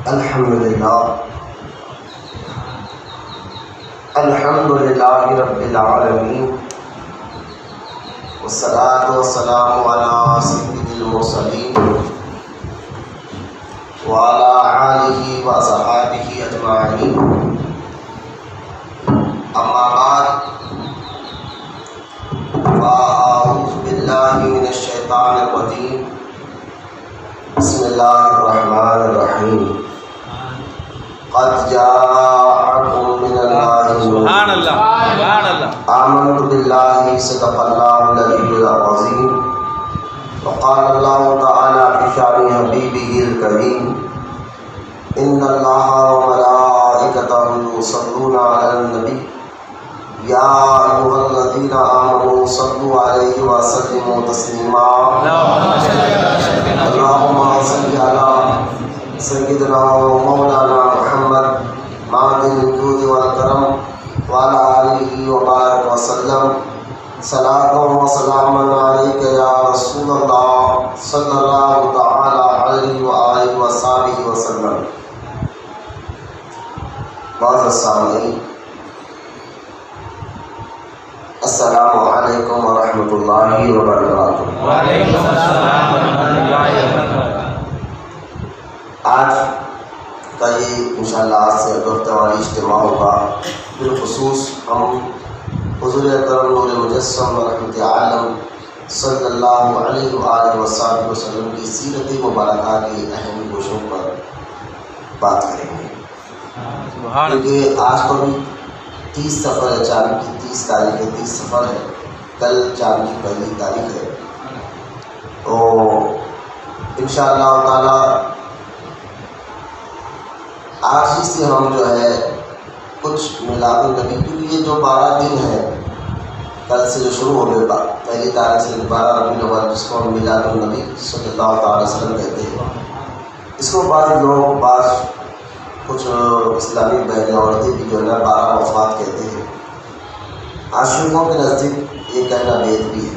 الحمدللہ رب العالمین والصلاة والسلام علی سید المرسلین وعلی آلہ وصحبہ اجمعین، اما بعد فاعوذ باللہ من الشیطان الرجیم، بسم اللہ الرحمن الرحیم، قد جاءکم من اللہ سبحان اللہ سبحان اللہ آمنت باللہ صدق اللہ العلی العظیم، وقال اللہ تعالی فی شان حبیبہ الکریم، ان اللہ وملائکتہ یصلون علی النبی یا ایھا الذین آمنوا صلوا علیہ وسلموا تسلیما، اللہم صل علی سیدنا و مولانا محمد معدن الجود والکرم وعلی آلہ وبارک وسلم، صلاۃ و سلام علیک یا رسول اللہ صلی اللہ تعالی علیہ وآلہ وصحبہ وسلم۔ معزز سامعین، السلام علیکم ورحمۃ اللہ وبرکاتہ۔ وعلیکم السلام ورحمۃ اللہ وبرکاتہ۔ آج کا یہ انشاءاللہ آج سے دفتر والی اجتماع ہوگا، بالخصوص ہم حضور اکرم نور مجسم رحمت عالم صلی اللہ علیہ وآلہ وصحبہ وسلم کی سیرت مبارکہ کے اہم گوشوں پر بات کریں گے، کیونکہ آج کو بھی 30 سفر ہے، چاند کی 30 تاریخ ہے، 30 سفر ہے، کل چاند کی پہلی تاریخ ہے، تو انشاءاللہ تعالی آج ہی سے ہم جو ہے کچھ میلاد النبی، کیونکہ یہ جو 12 دن ہے کل سے جو شروع ہو گئے، پہلی تاریخ سے 12 ربیع الاول، جس کو ہم میلاد النبی صلی اللہ تعالی وسلم کہتے ہیں، اس کو بعض لوگ کچھ اسلامی بہنیں عورتیں بھی جو ہے نا 12 وفات کہتے ہیں۔ عاشقوں کے نزدیک یہ کہنا بید بھی ہے،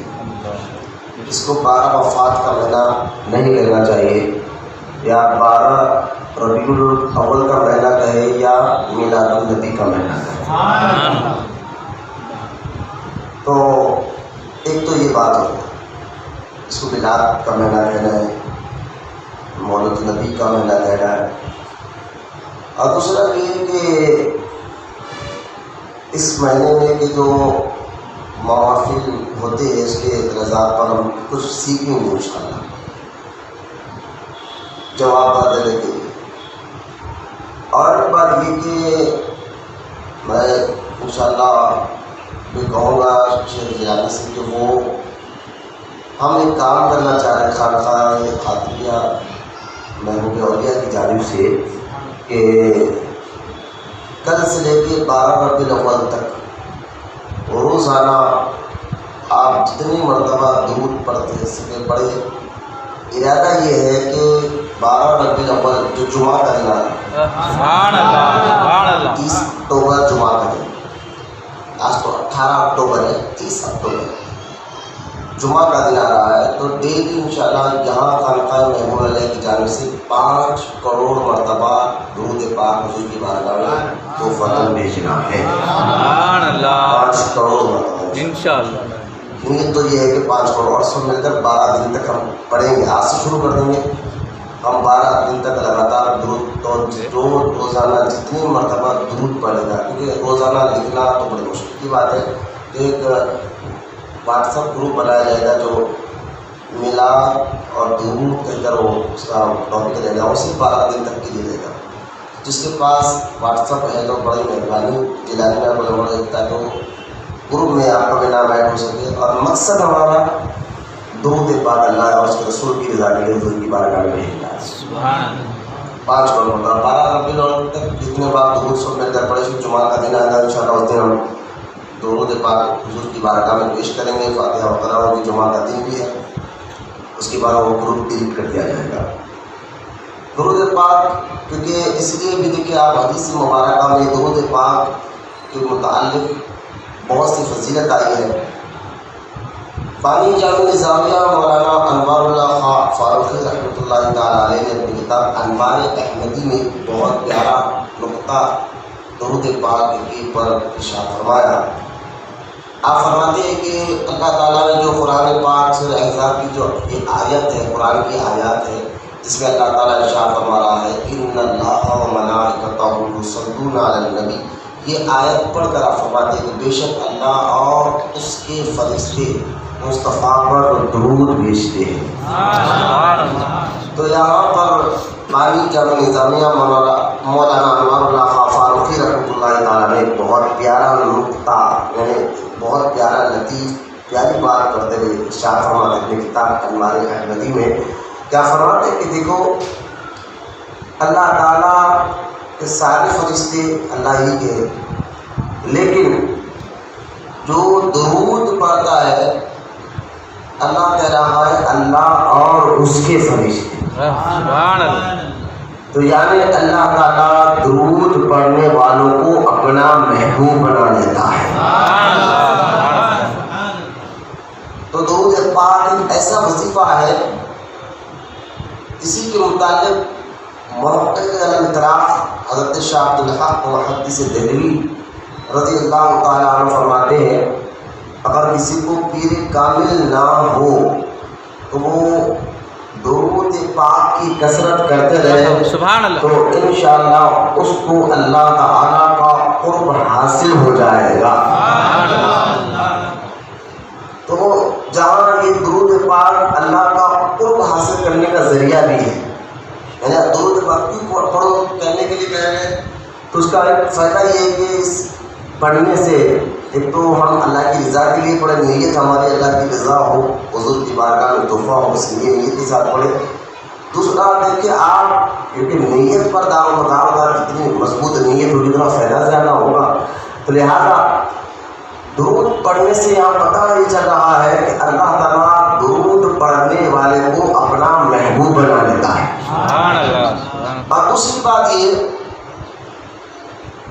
اس کو 12 وفات کا مہینہ نہیں کہنا چاہیے، یا 12 ربیع الاول کا مہینہ کہے یا میلاد النبی کا مہینہ کہے۔ تو ایک تو یہ بات ہوتا ہے، اس کو میلاد کا مہینہ کہنا ہے، مولد نبی کا مہینہ کہنا ہے، اور دوسرا یہ کہ اس مہینے میں کہ جو محافل ہوتے ہیں اس کے اعتراضات پر ہم کچھ سیکھیں گے انشاءاللہ جواب دینے کے لیے۔ اور ایک بات یہ کہ میں انشاءاللہ بھی کہوں گا شیخ جیلانی سے کہ وہ ہم ایک کام کرنا چاہ رہے ہیں خانقاہ خاتمیہ محبوب اولیاء کی جانب سے، کہ کل سے لے کے 12 ربیع الاول تک روزانہ آپ جتنی مرتبہ درود پڑھتے سکے پڑھے۔ ارادہ یہ ہے کہ 12 ربیع الاول جو جمعہ کا دن ہے، سبحان اللہ سبحان اللہ، 30 اکتوبر جمعہ کا دن، آج تو 18 اکتوبر ہے، 30 اکتوبر جمعہ کا دن آ رہا ہے، تو ڈیلی انشاءاللہ یہاں خانقاہ محبوب اللہ کی جانب سے 5 کروڑ مرتبہ درود پاک حضور کی بارگاہ میں تحفۃ بھیجنا ہے۔ سبحان اللہ، 5 کروڑ مرتبہ انشاءاللہ۔ نیت تو یہ ہے کہ 5 کروڑ اور سب مل کر 12 دن تک ہم پڑھیں گے، آج سے شروع کر دیں گے ہم 12 دن تک لگاتار درود، تو روزانہ جتنی مرتبہ درود پڑھے گا، کیونکہ روزانہ لکھنا تو بڑی مشکل کی بات ہے، ایک واٹس ایپ گروپ بنایا جائے گا جو میلاد اور درود کہہ کر وہ اس کا ٹاپک رہے گا، وہ صرف 12 دن تک کے لیے رہے گا۔ جس کے پاس واٹس ایپ ہے تو بڑی مہربانی جیلانی میں بولے بڑے تاکہ وہ گروپ میں آپ کا بھی نام ایڈ ہو سکے، اور مقصد ہمارا درود پاک اللہ اور اس کے رسول کی رضا کے لیے حضور کی بارگاہ میں بھیجنا ہے۔ سبحان اللہ، 5 کروڑ مرتبہ 12 ربیع الاول تک جتنے بار درود سب مل کر پڑھے، جمعہ کا دن آئے گا انشاءاللہ، اس دن ہم درود پاک حضور کی بارگاہ میں پیش کریں گے، فاتحہ وغیرہ ہوگی، جمعہ کا دن بھی ہے، اس کے بعد وہ گروپ ڈیلیٹ کر دیا جائے گا۔ درود پاک کیونکہ اس لیے بھی دیکھیے آپ حدیث مبارکہ میں درود پاک کے متعلق بہت سی فضیلت آئی ہے، بانی جامع نظامیہ مولانا انوار اللہ خان فاروقی رحمۃ اللہ تعالیٰ علیہ نے اپنی کتاب انوار احمدی میں بہت پیارا نقطہ درود پاک کے پر ارشاد فرمایا۔ آپ فرماتے ہیں کہ اللہ تعالیٰ نے جو قرآن پاک سورہ احزاب کی جو ایک آیت ہے، قرآن کی آیات ہے، جس میں اللہ تعالیٰ ارشاد فرما رہا ہے ان اللہ و ملائکتہ یصلون علی النبی، یہ آیت پڑھ کر آپ فرماتے ہیں کہ بے شک اللہ اور اس کے فرشتے مصطفیٰ پر درود بھیجتے ہیں۔ تو یہاں پر بانی جامع نظامیہ مولانا انوار اللہ خان فاروقی رحمۃ اللہ تعالیٰ نے بہت پیارا نقطہ، یعنی بہت پیارا لطیف پیاری بات کرتے ہوئے ارشاد فرماتے ہیں اپنی کتاب انوار احمدی میں کیا فرماتے ہیں کہ دیکھو اللہ تعالیٰ کے سارے فرشتے اللہ ہی کے، لیکن جو درود پڑھتا ہے اللہ کہہ رہا ہے اللہ اور اس کے فرشتے، سبحان اللہ۔ تو یعنی اللہ تعالیٰ درود پڑھنے والوں کو اپنا محبوب بنا لیتا ہے۔ تو درود پاک ایک ایسا وظیفہ ہے، اسی کے متعلق محقق الاطراف حضرت شاہ عبد الحق محدث دہلوی رضی اللہ تعالیٰ عنہ فرماتے ہیں اگر کسی کو پیر کامل نہ ہو تو وہ درود پاک کی کثرت کرتے رہے سبحان اللہ، تو انشاءاللہ اس کو اللہ تعالیٰ کا قرب حاصل ہو جائے گا۔ تو جہاں یہ درود پاک اللہ کا قرب حاصل کرنے کا ذریعہ بھی ہے، یعنی درود پاک کیوں پڑھو کہنے کے لیے کہہ رہے ہیں، تو اس کا ایک فائدہ یہ ہے کہ اس پڑھنے سے ایک تو ہم اللہ کی رضا کے لیے پڑھیں، نیت ہماری اللہ کی رضا ہو، حضور کی بارگاہ میں تحفہ ہو، اس لیے نیت کے ساتھ پڑھیں۔ دوسرا دیکھیے آپ کیونکہ نیت پر دار و مدار ہوگا، جتنی مضبوط نیت ہوگی اتنا فائدہ زیادہ ہوگا، تو لہٰذا درود پڑھنے سے یہاں پتہ یہ چل رہا ہے کہ اللہ تعالیٰ درود پڑھنے والے کو اپنا محبوب بنا لیتا ہے۔ سبحان اللہ۔ اور دوسری بات یہ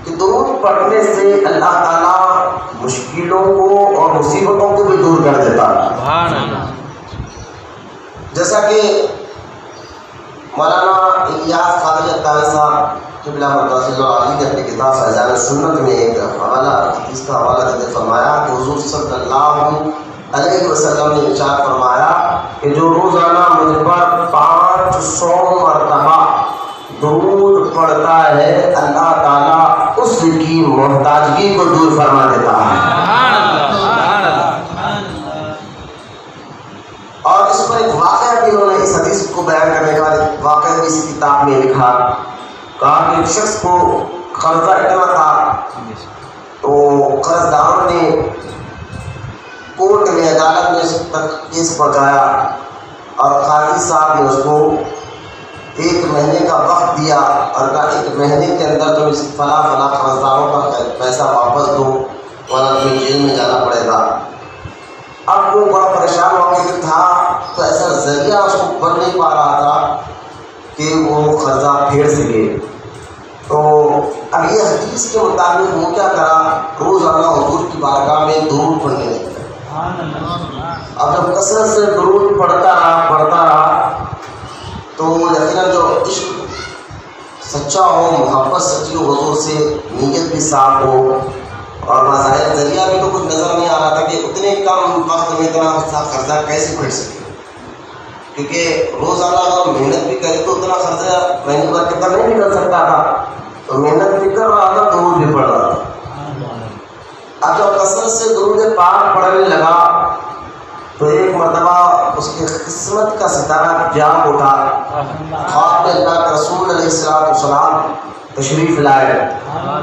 کہ درود پڑھنے سے اللہ تعالیٰ مشکلوں کو اور مصیبتوں کو بھی دور کر دیتا ہے۔ سبحان اللہ۔ جیسا کہ مولانا الیاس قادری عطاری صاحب قبلہ مرتضی اللہ علیہ نے اپنی کتاب فیضان سنت میں ایک حوالہ حدیث کا حوالہ دیتے فرمایا کہ حضور صلی اللہ علیہ وسلم نے ارشاد فرمایا کہ جو روزانہ مجھ پر 500 مرتبہ درود پڑھتا ہے اللہ تعالیٰ اس کی محتاجگی کو دور فرما دیتا ہے۔ سبحان اللہ، سبحان اللہ۔ اور اس پر ایک واقعہ بھی انہوں نے اس حدیث کو بیان کرنے کے بعد ایک واقعہ بھی اس کتاب میں لکھا، کہا کہ ایک شخص کو قرضہ اتنا تھا تو قرض داروں نے کورٹ میں عدالت میں اس تک کیس پہنچایا اور قاضی صاحب نے اس کو 1 مہینے کا وقت دیا اور کہا 1 مہینے کے اندر تم اس فلاں قرض داروں کا پیسہ واپس دو ورنہ تمہیں جیل میں جانا پڑے گا۔ اب وہ بڑا پریشان ہو کے تھا تو ایسا ذریعہ اس کو بن نہیں پا رہا تھا کہ وہ قرضہ پھیر سکے، تو اب یہ حدیث کے مطابق وہ کیا کرا، روزانہ حضور کی بارگاہ میں درود پڑھنے لگا۔ اب جب کثرت سے درود پڑھتا رہا تو یقیناً جو عشق سچا ہو، محبت سچی ہو حضور سے، نیت بھی صاف ہو، اور بظاہر ذریعہ بھی تو کچھ نظر نہیں آ رہا تھا کہ اتنے کم وقت میں اتنا قرضہ کیسے پڑھ سکے، کیونکہ روزانہ اگر محنت بھی کرے تو اتنا قرضہ مہینے بھر کے تک نہیں نکل سکتا تھا، تو محنت بھی کر رہا تھا، درود بھی پڑھ رہا تھا۔ اب جب کثرت سے درود پاک پڑھنے لگا تو ایک مرتبہ اس کی قسمت کا ستارہ جاگ اٹھا، خواب میں اللہ کے رسول علیہ السلام تشریف لائے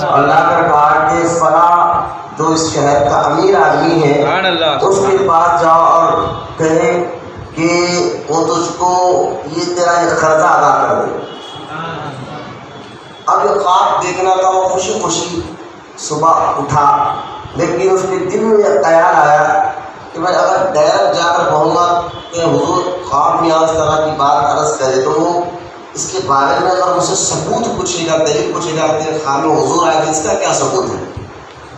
اور لا کر کہا کہ فلاں جو اس شہر کا امیر آدمی ہے اس کے پاس جاؤ اور کہے کہ وہ تجھ کو یہ تیرا یہ قرضہ ادا کر دے۔ اب یہ خواب دیکھنا تھا، وہ خوشی خوشی صبح اٹھا، لیکن اس کے دل میں یہ خیال آیا کہ میں اگر ڈائریکٹ جا کر کہوں گا کہ حضور خواب میں اس طرح کی بات عرض کرے تو وہ اس کے بارے میں اگر مجھ سے ثبوت پوچھے گا، دلیل پوچھے گا کہ خواب میں حضور آئے گا، اس کا کیا ثبوت ہے،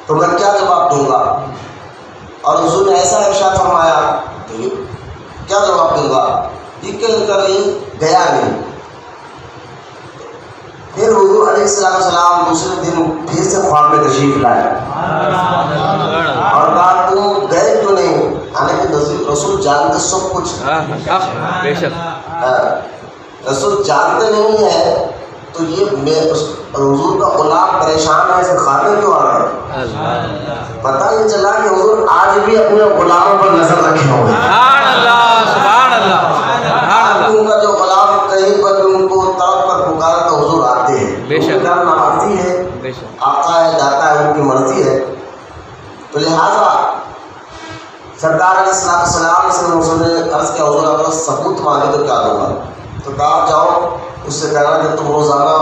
تو میں کیا جواب دوں گا؟ اور حضور نے ایسا ارشاد فرمایا تو یہ کیا جواب دوں گا؟ یہ کہہ کر یہ گیا نہیں۔ پھر حضور علیہ السلام دوسرے دن پھر سے خواب میں تشریف لائے اور کہا تم گئے کیوں نہیں؟ حالانکہ رسول جانتے سب کچھ، بے شک رسول جانتے نہیں ہے تو یہ حضور کا غلام پریشان ہے، اسے خواب میں کیوں آ رہا ہے؟ پتہ نہیں چلا کہ حضور آج بھی اپنے غلاموں پر نظر رکھے ہوئے ہیں۔ سبحان اللہ سبحان اللہ سبحان اللہ۔ ان کا جو غلام کہیں پر ان کو طرف پر پکارا تو حضور آتے ہیں۔ بے شک نمازی ہے، بے شک آتا ہے جاتا ہے، ان کی مرضی ہے۔ تو لہٰذا سرکار علیہ السلام سے حضور نے عرض کیا حضور اگر ثبوت مانگے تو کیا دوں گا؟ تو کہا جاؤ اس سے کہنا کہ تم روزانہ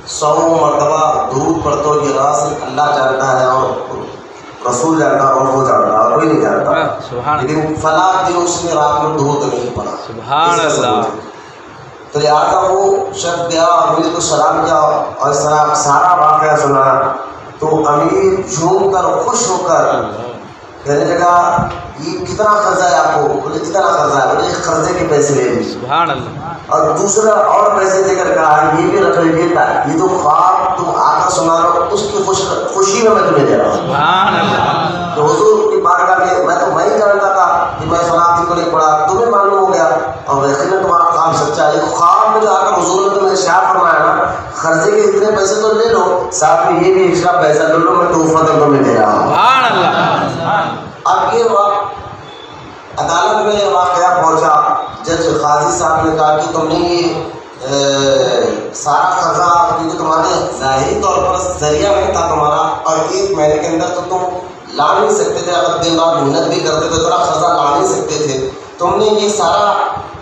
100 مرتبہ درود پڑھتے ہو، یہ راز اللہ جانتا ہے اور رسول جانتا ہے اور وہ جانتا ہے اور کوئی نہیں جانتا، لیکن فلاں دن اس نے رات میں درود نہیں پڑھا۔ سبحان اللہ۔ تو لہٰذا وہ شخص گیا اور امیر کو سلام کیا اور اس طرح سارا واقعہ سنا تو امیر جھوم کر خوش ہو کر کہنے لگا یہ کتنا قرضہ ہے آپ کو؟ بولے کتنا قرضہ ہے؟ بولے قرضے کے پیسے لے لیجیے۔ سبحان اللہ۔ اور دوسرا اور پیسے دے کر کہا یہ بھی رکھ لیجیے، یہ جو خواب تم آ کر سنا رہے ہو اس کی خوشی میں تمہیں دے رہا ہوں۔ سبحان اللہ۔ تو حضور کی بارگاہ میں میں تو وہی جانتا تھا کہ میں فلاں دن کو نہیں پڑھا، تمہیں معلوم ہو گیا اور یقیناً تمہارا خواب سچا ہے۔ خواب میں جو آ کر حضور نے تمہیں ارشاد فرمایا نا قرضے کے اتنے پیسے تو لے لو، ساتھ میں یہ بھی ایکسٹرا پیسہ لے لو، میں تحفہ تمہیں دے رہا ہوں۔ سبحان اللہ۔ اب یہ عدالت میں یہ واقعہ پہنچا، جج قاضی صاحب نے کہا کہ تم نے یہ سارا قرضہ کیونکہ تمہارے ظاہری طور پر ذریعہ نہیں تھا تمہارا اور 1 مہینے کے اندر تو تم لا نہیں سکتے تھے، اگر دن رات محنت بھی کرتے تھے تو قرضہ لا نہیں سکتے تھے، تم نے یہ سارا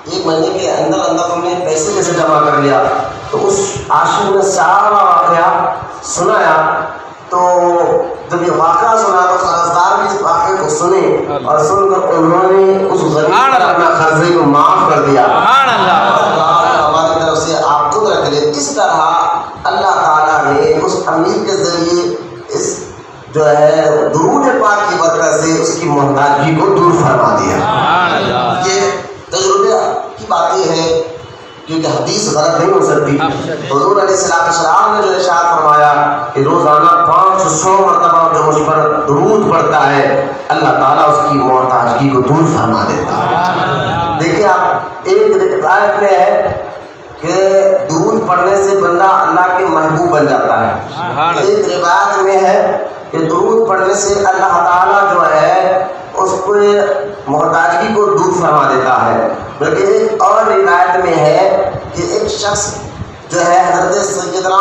1 مہینے کے اندر اندر تم نے پیسے کیسے جمع کر لیا؟ تو اس عاشق نے سارا واقعہ سنایا۔ تو جب یہ واقعہ سنا تو قرضدار بھی اس واقعے کو سنے اور سن کر انہوں نے اس غریب پر اپنا قرضے کو معاف کر دیا۔ ہماری طرف سے آپ خود رکھ لیں۔ اس طرح اللہ تعالیٰ نے اس امیر کے ذریعے اس جو ہے درود پاک کی برکت سے اس کی محتاجی کو دور فرما دیا۔ یہ تجربے کی بات یہ ہے کیونکہ حدیث غلط نہیں ہو سکتی۔ حضور علیہ السلام نے جو ارشاد فرمایا کہ روزانہ 500 مرتبہ جو مجھ پر درود پڑھتا ہے اللہ تعالیٰ اس کی محتاجگی کو دور فرما دیتا ہے۔ دیکھیں آپ ایک روایت میں ہے کہ درود پڑھنے سے بندہ اللہ کے محبوب بن جاتا ہے، ایک روایت میں ہے کہ درود پڑھنے سے اللہ تعالیٰ جو ہے اس کو محتاجگی کو دور فرما دیتا ہے۔ بلکہ ایک اور روایت میں ہے کہ ایک شخص جو ہے حضرت سیدنا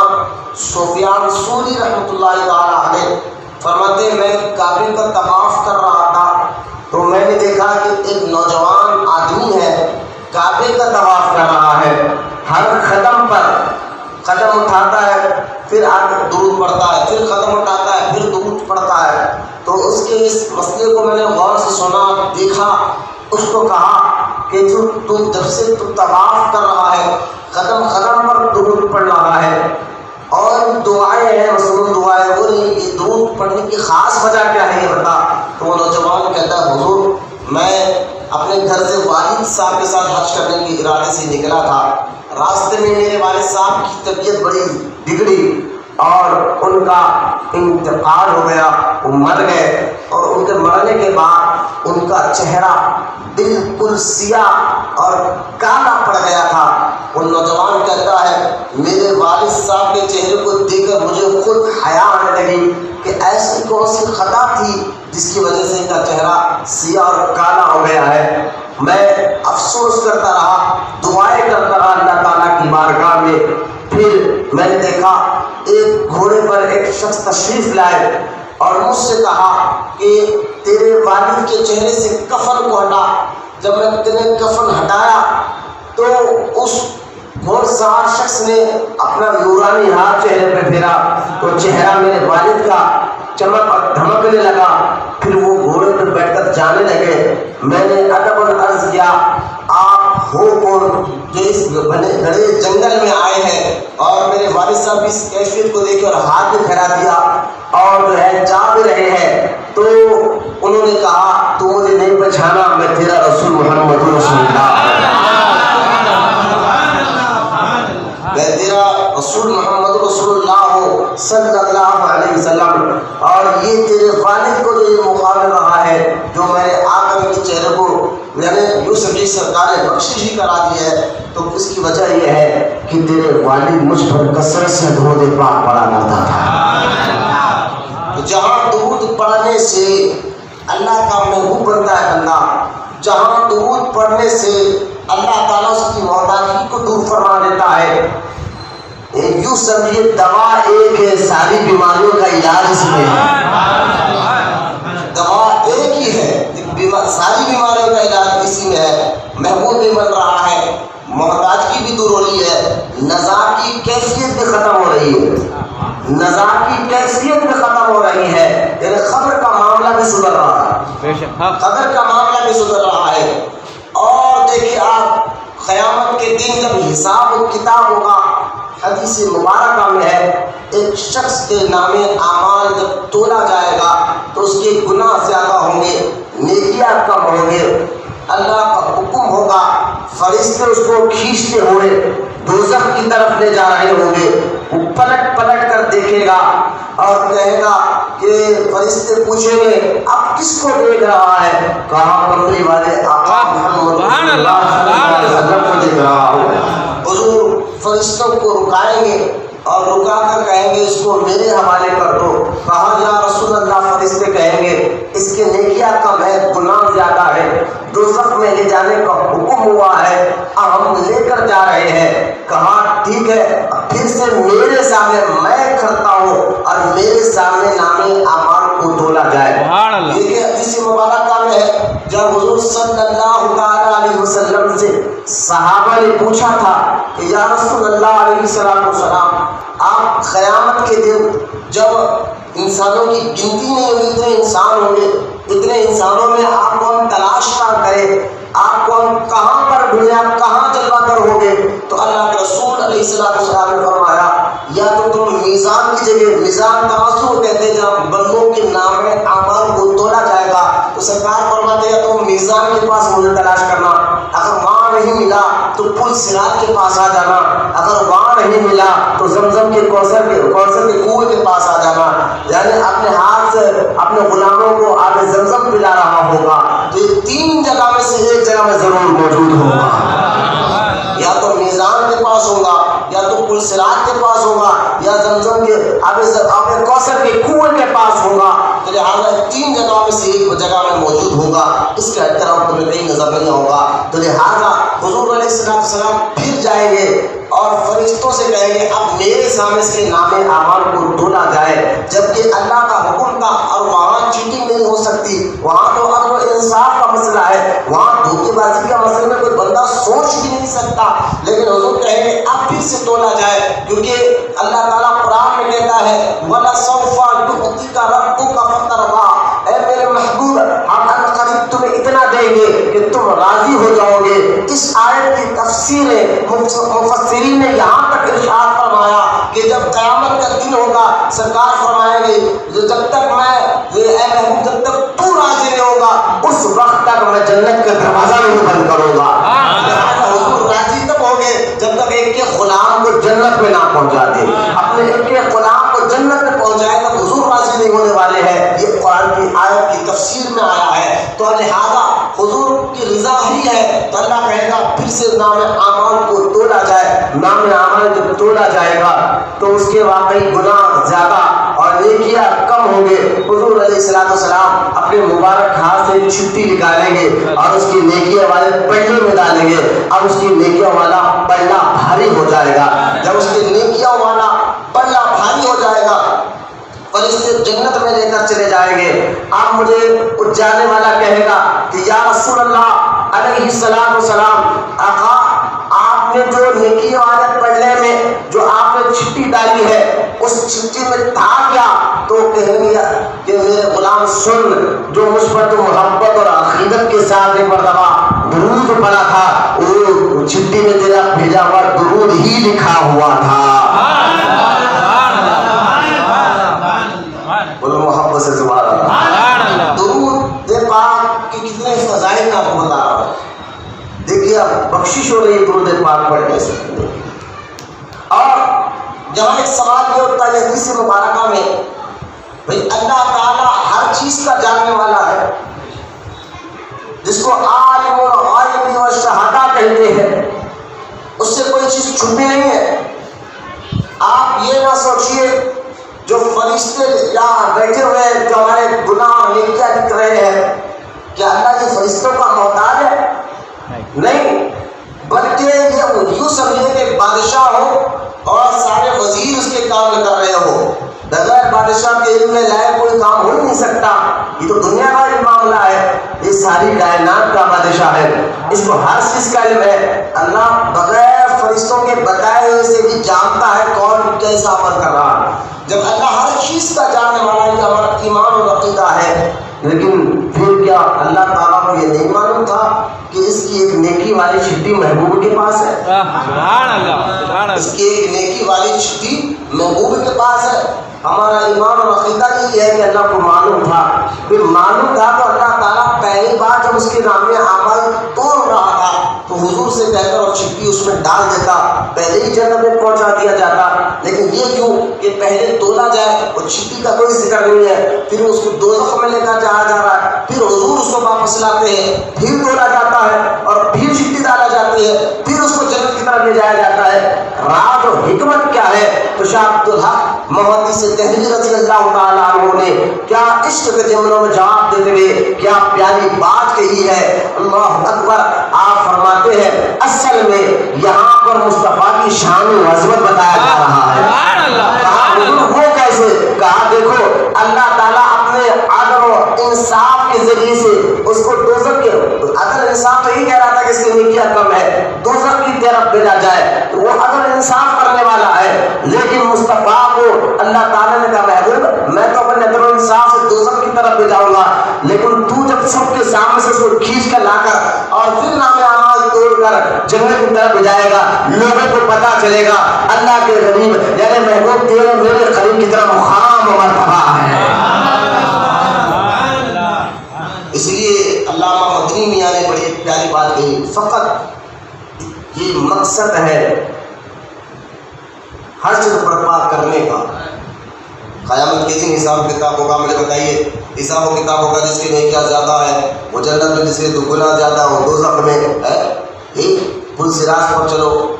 سفیان ثوری رحمۃ اللہ تعالیٰ علیہ فرماتے ہیں میں کعبے کا طواف کر رہا تھا تو میں نے دیکھا کہ ایک نوجوان آدمی ہے کعبے کا طواف کر رہا ہے، ہر قدم پر قدم اٹھاتا ہے پھر آگے درود پڑھتا ہے، پھر قدم اٹھاتا ہے پھر درود پڑھتا ہے۔ تو اس کے اس مسئلے کو میں نے غور سے سنا دیکھا، اس کو کہا کہ تو جب سے تو طواف کر رہا ہے قدم قدم پر درود پڑھ رہا ہے اور دعائیں ہیں مصنون دعائیں، وہ نہیں کہ درود پڑھنے کی خاص وجہ کیا ہے یہ بتا؟ تو وہ نوجوان کہتا ہے حضور میں اپنے گھر سے والد صاحب کے ساتھ حج کرنے کے ارادے سے نکلا تھا، راستے میں میرے والد صاحب کی طبیعت بڑی بگڑی اور ان کا انتقال ہو گیا، وہ مر گئے اور ان کے مرنے کے بعد ان کا چہرہ بالکل سیاہ اور کالا پڑ گیا تھا۔ وہ نوجوان کہتا ہے میرے والد صاحب کے چہرے کو دیکھ کر مجھے خود حیا آنے لگی کہ ایسی کون سی خطا تھی جس کی وجہ سے ان کا چہرہ سیاہ اور کالا ہو گیا ہے۔ میں افسوس کرتا رہا، دعائیں کرتا رہا اللہ تعالیٰ کی بارگاہ میں۔ پھر میں نے دیکھا ایک گھوڑے پر ایک شخص تشریف لائے اور مجھ سے کہا کہ تیرے والد کے چہرے سے کفن کو ہٹا۔ جب میں نے کفن ہٹایا تو اس گھوڑ سوار شخص نے اپنا نورانی ہاتھ چہرے پہ پھیرا، وہ چہرہ میرے والد کا چمک اور دھمکنے لگا۔ پھر وہ گھوڑے پہ بیٹھ کر جانے لگے۔ میں نے ادب عرض کیا آپ ہو کون جو اس بڑے جنگل میں آئے ہیں؟ اور میرے والد صاحب اس کیفیت کو دیکھ اور ہاتھ بھی پھیلا دیا اور جو ہے جا بھی رہے ہیں۔ تو انہوں نے کہا تو مجھے نہیں پہچانا، میں تیرا رسول محمد رسول اللہ، میں تیرا رسول محمد رسول اللہ ہوں صلی اللہ علیہ وسلم. اور یہ تیرے والد کو جو یہ مقام رہا ہے، جو میں نے آ کر کے چہرے کو یعنی یوں سمجھی سرکار نے بخشش ہی کرا دی ہے، تو اس کی وجہ یہ ہے کہ تیرے والد مجھ پر کثرت سے درود پاک پڑھا کرتا تھا. جہاں درود پڑھنے سے اللہ کا محبوب بنتا ہے بندہ، جہاں درود پڑھنے سے اللہ تعالیٰ اس کی محتاجی کو دور فرما دیتا ہے. یوں سمجھیے دوا ایک ہے، ساری بیماریوں کا علاج اس میں ہے. دوا ایک ہی ہے، ساری بیماریوں کا علاج اسی میں ہے. محبوب بھی بن رہا ہے، محتاجگی بھی دور ہو رہی ہے، نزاع کی کیفیت بھی ختم ہو رہی ہے، نزاع کی کیفیت بھی ختم ہو رہی ہے. یعنی خبر کا معاملہ بھی سدھر رہا ہے، خبر کا معاملہ بھی سدھر رہا ہے. اور دیکھیے آپ قیامت کے دن جب حساب و کتاب ہوگا، حدیث مبارکہ میں ہے ایک شخص کے نام اعمال جب تولا جائے گا تو اس کے گناہ زیادہ ہوں گے، نیکیاں کم ہوں گے. اللہ کا حکم ہوگا، فرشتے اس کو کھینچتے ہوئے دوزخ کی طرف لے جا رہے ہوں گے. وہ پلٹ پلٹ کر دیکھے گا اور کہے گا کہ فرشتے پوچھیں گے اب کس کو دیکھ رہا ہے؟ کہاں کمری والے آقا محمد صلی اللہ علیہ وسلم کو دیکھ رہا ہوں. حضور فرشتوں کو رکائیں گے اور رکا کر کہیں گے اس کو میرے حوالے کر دو. کہا یا رسول اللہ، فرشتے کہیں گے اس کے نیکیاں کم ہے، گناہ زیادہ ہے، دوزخ میں لے جانے کا حکم ہوا ہے، اب ہم لے کر جا رہے ہیں. کہا ٹھیک ہے، پھر سے میرے سامنے میں کرتا ہوں اور میرے سامنے نام اعمال کو تولا جائے. یہ حدیث مبارکہ میں ہے جب حضور صلی اللہ علیہ وسلم سے صحابہ نے پوچھا تھا کہ یا رسول اللہ علیہ السلام، آپ قیامت کے دن جب انسانوں کی گنتی نہیں ہوگی، اتنے انسان ہوں گے، اتنے انسانوں میں آپ کو ہم تلاش نہ کریں، آپ کو ہم کہاں پر ڈھونڈیں، آپ کہاں جلوہ گر ہوں گے؟ تو اللہ کے رسول علیہ السلام نے فرمایا یا تو تم میزان کی جگہ، میزان ترازو کہتے ہیں جہاں بندوں کے نام اعمال کو تولا جائے گا، تو سرکار فرماتے ہیں تو میزان کے پاس مجھے تلاش کرنا، اگر وہاں نہیں ملا تو پل صراط کے پاس آ جانا، اگر وہاں نہیں ملا تو زمزم کے کوثر کے کنویں کے پاس آ جانا. یعنی اپنے ہاتھ سے اپنے غلاموں کو آب زمزم پلا رہا ہوگا. تو یہ تین جگہ میں سے ایک جگہ میں ضرور موجود ہوگا، یا تو میزان کے پاس ہوگا، یا تو پل صراط کے پاس ہوگا، یا زمزم کے آب کوثر کے کنویں کے پاس ہوگا. تو لہٰذا تین جگہ میں سے ایک جگہ میں موجود ہوگا، اس کا احترام تمہیں کہیں نظر نہیں ہوگا. تو لہٰذا حضور علیہ السلام پھر جائیں گے اور فرشتوں سے کہیں گے اب میرے سامنے اس کے نام اعمال کو تولا جائے، جبکہ اللہ کا حکم تھا اور وہاں چیٹنگ نہیں ہو سکتی، وہاں تو عدل و انصاف کا مسئلہ ہے، وہاں دھوکے بازی کا مسئلہ میں کوئی بندہ سوچ بھی نہیں سکتا. لیکن حضور کہیں گے اب پھر سے تولا جائے، کیونکہ اللہ تعالیٰ قرآن میں کہتا ہے وَلَسَوْفَ يُعْطِيكَ رَبُّكَ فَتَرْضَىٰ، اے میرے محبوب ہم عنقریب تمہیں اتنا دیں گے کہ تم راضی ہو جاؤ گے. اس آیت کی تفسیر مفسرین نے یہاں تک ارشاد فرمایا کہ جب قیامت کا دن ہوگا سرکار فرمائیں گے جب تک میں اے محبوب جب تک تو راضی نہیں ہوگا اس وقت تک میں جنت کا دروازہ نہیں بند کروں گا. حضور راضی تب ہوں گے جب تک ایک کے غلام کو جنت میں نہ پہنچا دے، اپنے ایک کے غلام کو جنت میں پہنچائے تب حضور راضی نہیں ہونے والے ہیں. یہ قرآن کی آیت کی تفسیر میں آیا ہے. تو لہٰذا حضور کی رضا ہی ہے تو اللہ کہے گا پھر سے نام اعمال کو تولا جائے. نام اعمال جب تولا جائے گا تو اس کے واقعی گناہ زیادہ اور نیکیاں کم ہوں گے. حضور علیہ السلام اپنے مبارک ہاتھ سے چھٹی نکالیں گے اور اس کی نیکیاں والے پلڑے میں ڈالیں گے. اب اس کی نیکیاں والا پلڑا بھاری ہو جائے گا. جب اس کی نیکیاں والا پلڑا بھاری ہو جائے گا فرشتے جنت میں لے کر چلے جائیں گے. اب مجھے اس جانے والا کہے گا کہ یا رسول اللہ علیہ السلام، آقا آپ نے جو نیکی والے پلڑے میں جو آپ نے چھٹی ڈالی ہے اس چھٹی میں تھا کیا؟ تو کہیں گے کہ میرے غلام سن، جو مجھ پر تو محبت اور عقیدت کے ساتھ ایک مرتبہ درود پڑا تھا وہ چھٹی میں تیرا بھیجا ہوا درود ہی لکھا ہوا تھا. بولو محبت سے سبحان اللہ. درود یہاں ایک سوال یہ ہوتا ہے حدیث مبارکہ میں، بھئی اللہ تعالیٰ ہر چیز کا جاننے والا ہے، جس کو عالم الغیب والشہادہ کہتے ہیں، اس سے کوئی چیز چھپی نہیں ہے۔ آپ یہ نہ سوچئے جو فرشتے یہاں بیٹھے ہوئے ہیں جو ہمارے گناہ نیکیاں لکھ رہے ہیں، کیا اللہ یہ فرشتوں کا محتاج ہے؟ نہیں، بلکہ یہ یوں سمجھے کہ بادشاہ ہو اور سارے وزیر اس کے کام کر رہے ہو، بغیر بادشاہ کے علم میں لائق کوئی کام ہو ہی نہیں سکتا۔ یہ تو دنیا کا ایک معاملہ ہے، یہ ساری کائنات کا بادشاہ ہے، اس کو ہر چیز کا علم ہے۔ اللہ بغیر فرشتوں کے بتائے ہوئے سے بھی جانتا ہے کون کیسا عمل کر رہا ہے۔ جب اللہ ہر چیز کا جاننے والا ہے، یہ ہمارا ایمان اور عقیدہ ہے، لیکن پھر کیا اللہ تعالیٰ کو یہ نہیں معلوم تھا کہ اس کی ایک نیکی والی چھٹی محبوب کے پاس ہے؟ سبحان اللہ، سبحان اس اللہ۔ کی ایک نیکی والی چھٹی محبوب کے پاس ہے۔ ہمارا ایمان اور عقیدہ یہ ہے کہ اللہ کو معلوم تھا، پھر معلوم تھا تو اللہ تعالیٰ پہلی بار جب اس کے نام عمل توڑ رہا تھا تو حضور سے کہہ کر اور چھٹی اس میں ڈال دیتا، پہلے ہی جنت میں پہنچا دیا جاتا۔ لیکن یہ کیوں کہ پہلے تولا جائے اور چھٹی کا کوئی ذکر نہیں ہے، پھر اس کو دوزخ میں لے کر جایا جا رہا ہے، پھر حضور اس کو واپس لاتے ہیں، پھر تولا جاتا ہے اور پھر چھٹی ڈالا جاتی ہے، پھر اس کو جنت کی طرف لے جایا جاتا ہے۔ راز اور حکمت کیا ہے؟ تو شاہ عبدالحق محدث دہلوی رضی اللہ تعالیٰ عنہ نے کیا عشق کے جملوں میں جواب دیتے ہوئے کیا پیاری بات کہی ہے، اللہ اکبر۔ آپ فرماتے ہیں اصل میں یہاں پر مصطفیٰ کی شان و عظمت بتایا جا رہا ہے۔ سبحان اللہ، سبحان اللہ۔ وہ کیسے؟ کہا دیکھو اللہ تعالیٰ اپنے عدل و انصاف کے ذریعے سے اس کو دوزخ کے عدل انصاف تو ہی کہہ رہا تھا کہ اس کی نیکیاں کم ہے، دوزخ کی طرف بھیجا جائے تو وہ عدل انصاف کرنے والا ہے، لیکن مصطفیٰ کو اللہ تعالیٰ نے کہا محبوب میں تو اپنے عدل و انصاف سے دوزخ کی طرف بھیجاؤں گا، لیکن تو جب سب کے سامنے سے اس کو کھینچ کر لا کر اور پھر نام اعمال توڑ کر جنت کی طرف بھیجائے گا، لوگوں کو پتا چلے گا اللہ کے غریب یعنی محبوب تیرے میرے قریب کی طرف مقام و مرتبہ ہے۔ اس لیے علامہ مدنی میاں نے بڑی پیاری بات کہی، فقط یہ مقصد ہے حشر برپا کرنے کا، قیامت کے دن حساب کتاب ہوگا۔ مجھے بتائیے حساب و کتاب ہوگا، جس کی نیکیاں زیادہ ہے وہ جنت میں، جس کے گناہ زیادہ ہو دوزخ میں ہے۔ ایک پل صراط پر چلو،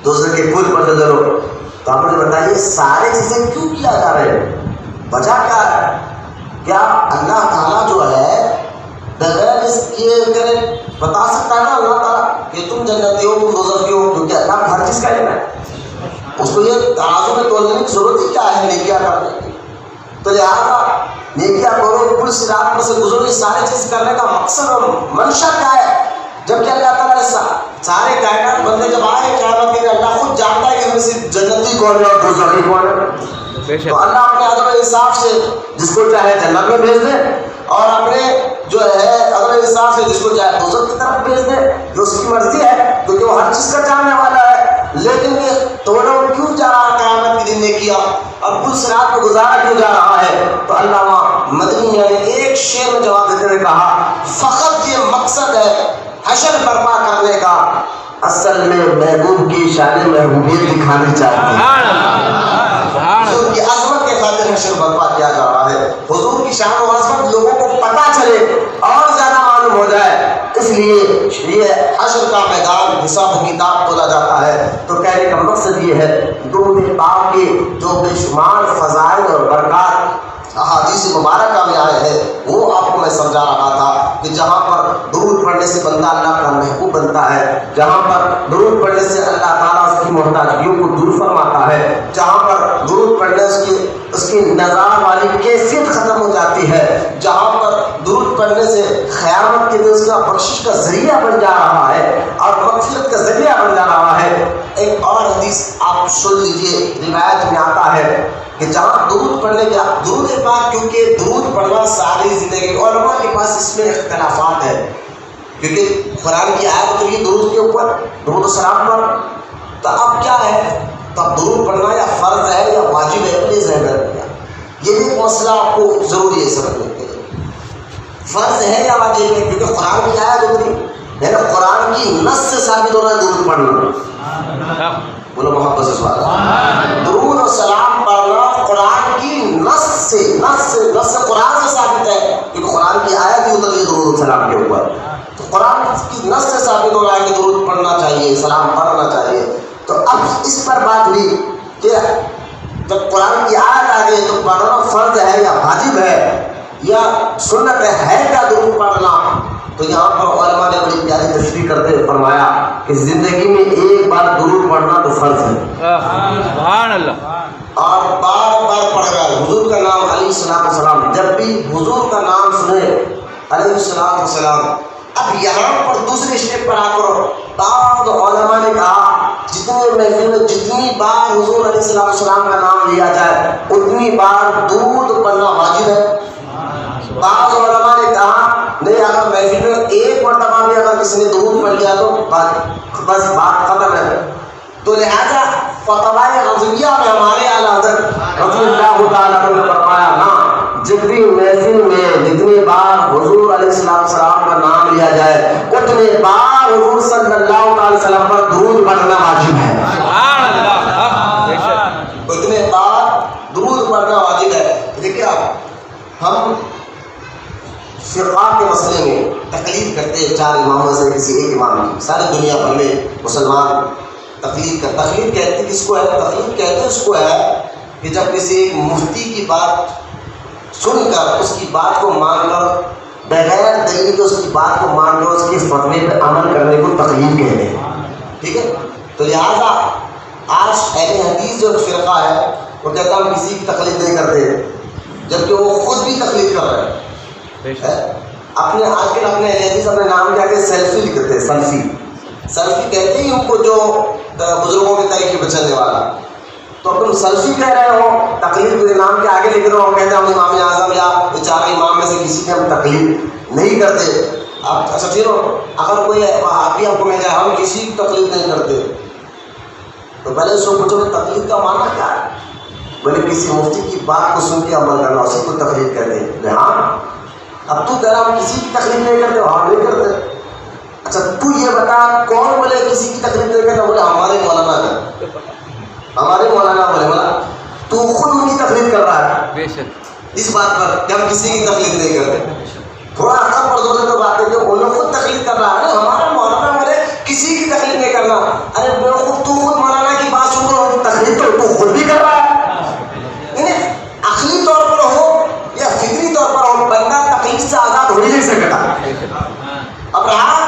دوسرے کے پل پر چلو، تو آپ مجھے بتائیے سارے چیزیں کیوں کیا جا رہے ہیں؟ وجہ کیا ہے؟ کیا اللہ تعالیٰ جو ہے بغیر اس کے کرے بتا سکتا ہے نا اللہ تعالیٰ کہ تم جنتی ہو تم دوزخی ہو؟ کیونکہ اللہ کو ہر چیز کا علم ہے، اس کو یہ ترازو میں تولنے کی ضرورت ہی کیا ہے نیکیاں کرنے کی؟ تو لہٰذا نیکیاں کرو، پل صراط پر سے گزرو، یہ سارے چیز کرنے کا مقصد اور منشا کیا ہے؟ جبکہ اللہ تعالیٰ نے سارے کائنات بندے جب آئے قیامت کے لیے اللہ خود جانتا ہے کہ ان میں سے جنتی کون ہے اور دوزخی کون ہے، تو اللہ اپنے عدل و انصاف سے جس کو چاہے جنت میں بھیج دے اور اپنے جو ہے عدل و انصاف سے جس کو چاہے دوزخ کی طرف بھیج دے، جو اس کی مرضی ہے کیونکہ وہ ہر چیز کا جاننے والا ہے۔ لیکن یہ توڑو کیوں جا رہا ہے قیامت کے دن نے کیا اور پل صراط کو گزارا کیوں جا رہا ہے؟ تو علامہ مدنی نے ایک شعر میں جواب دیتے ہوئے کہا فقط یہ مقصد ہے حشر برپا کرنے کا، اصل میں محبوب کی شان محبوبیت دکھانی چاہتے ہیں، حضور کی عظمت کے خاطر حشر برپا کیا جا رہا ہے، حضور کی شان و عظمت لوگوں کو پتہ چلے اور زیادہ معلوم ہو جائے، اس لیے یہ حشر کا میدان حساب و کتاب تولا جاتا ہے۔ تو کہنے کا مقصد یہ ہے درود پاک کے جو بے شمار فضائل اور برکات احادیث مبارکہ میں آئے ہیں وہ آپ کو میں سمجھا رہا تھا کہ جہاں پر درود پڑھنے سے بندہ اللہ کا محبوب بنتا ہے، جہاں پر درود پڑھنے سے اللہ تعالیٰ اس کی محتاجیوں کو دور فرماتا ہے، جہاں پر درود پڑھنے سے اس کی نظار والی کیفیت ختم ہو جاتی ہے، جہاں پر درود پڑھنے سے قیامت کے دن اس کا بخشش کا ذریعہ بن جا رہا ہے اور مغفرت کا ذریعہ بن جا رہا ہے۔ ایک اور حدیث آپ سن لیجئے، روایت میں آتا ہے کہ جہاں درود پڑھنے کا درود پاک، کیونکہ درود پڑھنا ساری زندگی علماء کے پاس اس میں اختلافات ہے، کیونکہ قرآن کی آیت تو یہ درود کے اوپر درود و سلام پر، تو اب کیا ہے تب درود پڑھنا یا فرض ہے یا واجب ہے؟ پلیز ذہن رکھنا، یہ بھی مسئلہ آپ کو ضروری ہے سمجھنے کے لیے، فرض ہے یا واجب ہے؟ کیونکہ قرآن کی آیت ہوتی ہے نا، قرآن کی نص سے ثابت ہو رہا ہے درود پڑھنا، بولو محبت سے سوال بھی کہ جب قرآن کی آیت آ گئی تو پڑھنا فرض ہے یا واجب ہے یا سنت ہے کیا درود پڑھنا؟ تو یہاں پر علماء نے بڑی پیاری تشریح کرتے ہوئے فرمایا کہ زندگی میں ایک بار درود پڑھنا تو فرض ہے، سبحان اللہ، اور بار بار پڑھ گئے حضور کا نام علیہ الصلوۃ والسلام، جب بھی حضور کا نام سنے علیہ الصلوۃ والسلام۔ اب یہاں پر دوسرے اسٹیپ پر آ کر بعض علماء نے کہا جتنے محفل میں جتنی بار حضور علیہ الصلوۃ والسلام کا نام لیا جائے اتنی بار درود پڑھنا واجب ہے۔ بعض علماء نے کہا نہیں، اگر محفل میں ایک مرتبہ بھی اگر کسی نے درود پڑھ لیا تو بس بات ختم ہے۔ تو لہذا فتوائے رضویہ میں ہمارے اعلیٰ حضرت رضی اللہ تعالیٰ عنہ نے فرمایا ہاں، جب بھی محفل میں جتنی بار حضور علیہ السلام کا نام لیا جائے اتنے بار حضور صلی اللہ علیہ وسلم پر درود پڑھنا واجب ہے، سبحان اللہ، بے شک، اتنے بار درود پڑھنا واجب ہے۔ دیکھیے آپ، ہم فقہ کے مسئلے میں تقلید کرتے ہیں چار اماموں سے کسی ایک امام کی، ساری دنیا بھر میں مسلمان تقلید کہتے ہیں کس کو ہے؟ تقلید کہتے ہیں اس کو ہے کہ جب کسی ایک مفتی کی بات سن کر اس کی بات کو مان کر بغیر دلیل کے اس کی بات کو مان کر اس کے فتوے پہ عمل کرنے کو تقلید کہتے ہیں، ٹھیک ہے؟ تو لہٰذا آج اہل حدیث جو فرقہ ہے وہ کہتا ہم کسی کی تقلید نہیں کرتے، جبکہ وہ خود بھی تقلید کر رہے ہیں۔ اپنے آج کل اپنے اہل حدیث اپنے نام کیا کہ سیلفی لکھتے ہیں، سیلفی کہتے ہیں ان کو جو بزرگوں کے طریقے پہ چلنے والا، تو تم سیلفی کہہ رہے ہو، تقلید کے نام کے آگے لکھ رہے ہو، کہتے ہیں ہم امام اعظم یا چار امام میں سے کسی کی ہم تقلید نہیں کرتے۔ اب اچھا ٹھیک ہو، اگر کوئی وہابی ہم کو مل جائے ہم کسی کی تقلید نہیں کرتے، تو پہلے اس کو پوچھو کہ تقلید کا معنی کیا ہے؟ بولے کسی مفتی کی بات کو سن کے عمل کرنا، اسی کو تقلید کہتے ہیں۔ ہاں، اب تو کہہ رہا ہم کسی کی تقلید نہیں کرتے، ہم نہیں کرتے۔ اچھا تو یہ بتا کون بولے کسی کی تقلید نہیں کرتا؟ بولے ہمارے مولانا ہے، ہمارے مولانا بولے مولانا تو خود ان کی تقلید کر رہا ہے بے شک، اس بات پر کہ ہم کسی کی تقلید نہیں کرتے۔ تھوڑا عقل پر زور دے تو بات ہے کہ وہ لوگ خود تقلید کر رہا ہے، ہمارا مولانا بولے کسی کی تقلید نہیں کرنا۔ ارے خود تو خود مولانا کی بات سن رہا ہوں، تقلید تو خود بھی کر رہا ہے۔ یعنی عقلی طور پر ہو یا فکری طور پر ہو، بندہ تقلید سے آزاد ہو ہی نہیں سکتا۔ اب رہا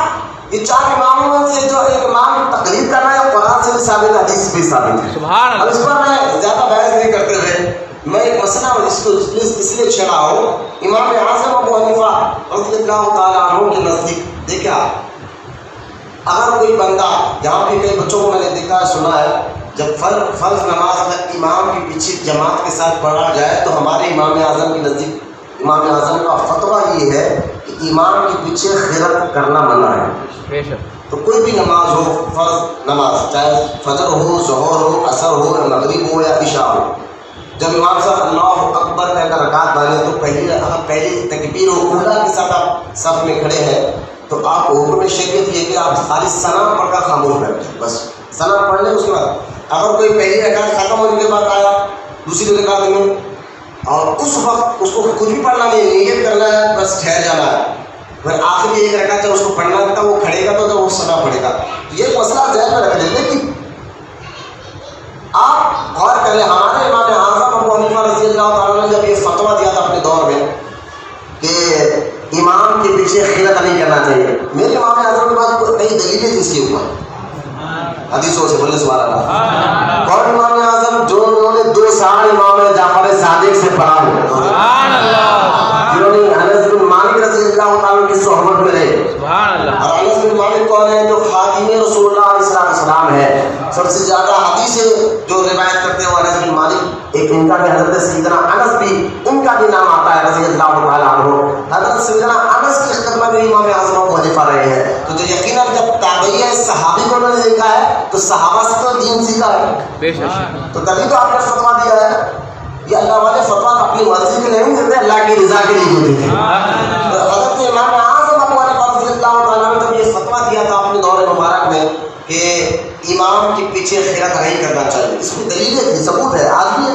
یہ چار اماموں میں سے جو ایک امام تقلید کرنا ہے، قرآن سے بھی ثابت ہے، حدیث سے بھی ثابت ہے۔ سبحان اللہ۔ اب اس پر میں زیادہ بحث نہیں کرتے ہوئے میں ایک مسئلہ جس کو اس لیے چھیڑا ہوں، امام اعظم ابو حنیفہ رضی اللہ تعالیٰ عنہ کے نزدیک دیکھیں آپ، اگر کوئی بندہ، یہاں پہ کئی بچوں کو میں نے دیکھا ہے سنا ہے، جب فرض نماز اگر امام کے پیچھے جماعت کے ساتھ پڑھا جائے تو ہمارے امام اعظم کے نزدیک امام اعظم کا فتویٰ یہ ہے کہ امام کے پیچھے خیرت کرنا منع ہے۔ بے شک، تو کوئی بھی نماز ہو، فرض نماز، چاہے فجر ہو، ظہر ہو، عصر ہو، مغرب ہو یا عشاء ہو، جب امام صاحب اللہ اکبر کہہ کر رکعت ڈالیں تو پہلی تکبیر اولیٰ کے ساتھ آپ صف میں کھڑے ہیں تو آپ کو حکم شریعت یہ کہ آپ خالی ثنا پڑھ کر خاموش بیٹھیں، بس ثنا پڑھ لیں۔ اس کے بعد اگر کوئی پہلی رکعت ختم ہونے کے بعد آیا دوسری رکعت میں، اور اس وقت اس کو کچھ بھی پڑھنا نہیں، نیت کرنا ہے، بس ٹھہر جانا ہے، پھر آخری ایک رکعت جب اس کو پڑھنا ہوتا ہے وہ کھڑے گا تو وہ ثنا پڑھے گا۔ یہ مسئلہ ذہن میں رکھ لیں، لیکن آپ غور کر لیں، ہمارے امام اعظم ابو حنیفہ رضی اللہ تعالیٰ نے جب یہ فتویٰ دیا تھا اپنے دور میں کہ امام کے پیچھے خیرت نہیں کرنا چاہیے، میرے امام اعظم کے پاس کئی دلیلیں تھیں اس کے اوپر حدیثوں سے، بولے سبحان اللہ۔ اور امام اعظم جو انہوں نے 2 سال امام جعفر صادق سے پڑھا ہے، سبحان اللہ، جنہوں نے انس بن مالک رضی اللہ تعالیٰ کی صحبت میں رہے، سبحان اللہ۔ اور انس بن مالک کون ہے؟ جو خادم رسول اللہ علیہ السلام ہے، سب سے زیادہ حدیثیں جو روایت کرتے ہیں وہ انس بن مالک، ایک ان کا بھی حضرت سیدنا انس بھی ان کا بھی نام آتا ہے رضی اللہ تعالیٰ عنہ۔ حضرت سیدنا انس کی خدمت میں امام اعظم ابو حنیفہ رہے ہیں، تو جو یقیناً جب تابعین صحابی کو انہوں نے دیکھا ہے تو صحابہ سے تو دین سیکھا ہے، بے شک، تو تبھی تو آپ نے فتویٰ دیا ہے۔ یہ اللہ والے فتویٰ اپنی مرضی کے نہیں دیتے، اللہ کی رضا کے لیے دیتے ہیں۔ حضرت امام اعظم ابو حنیفہ رضی اللہ تعالیٰ نے جب یہ فتویٰ دیا تھا اپنے دور مبارک میں کہ امام کے پیچھے خیرت نہیں کرنا چاہیے، اس میں دلیلیں تھی، ثبوت ہے آج بھی ہے۔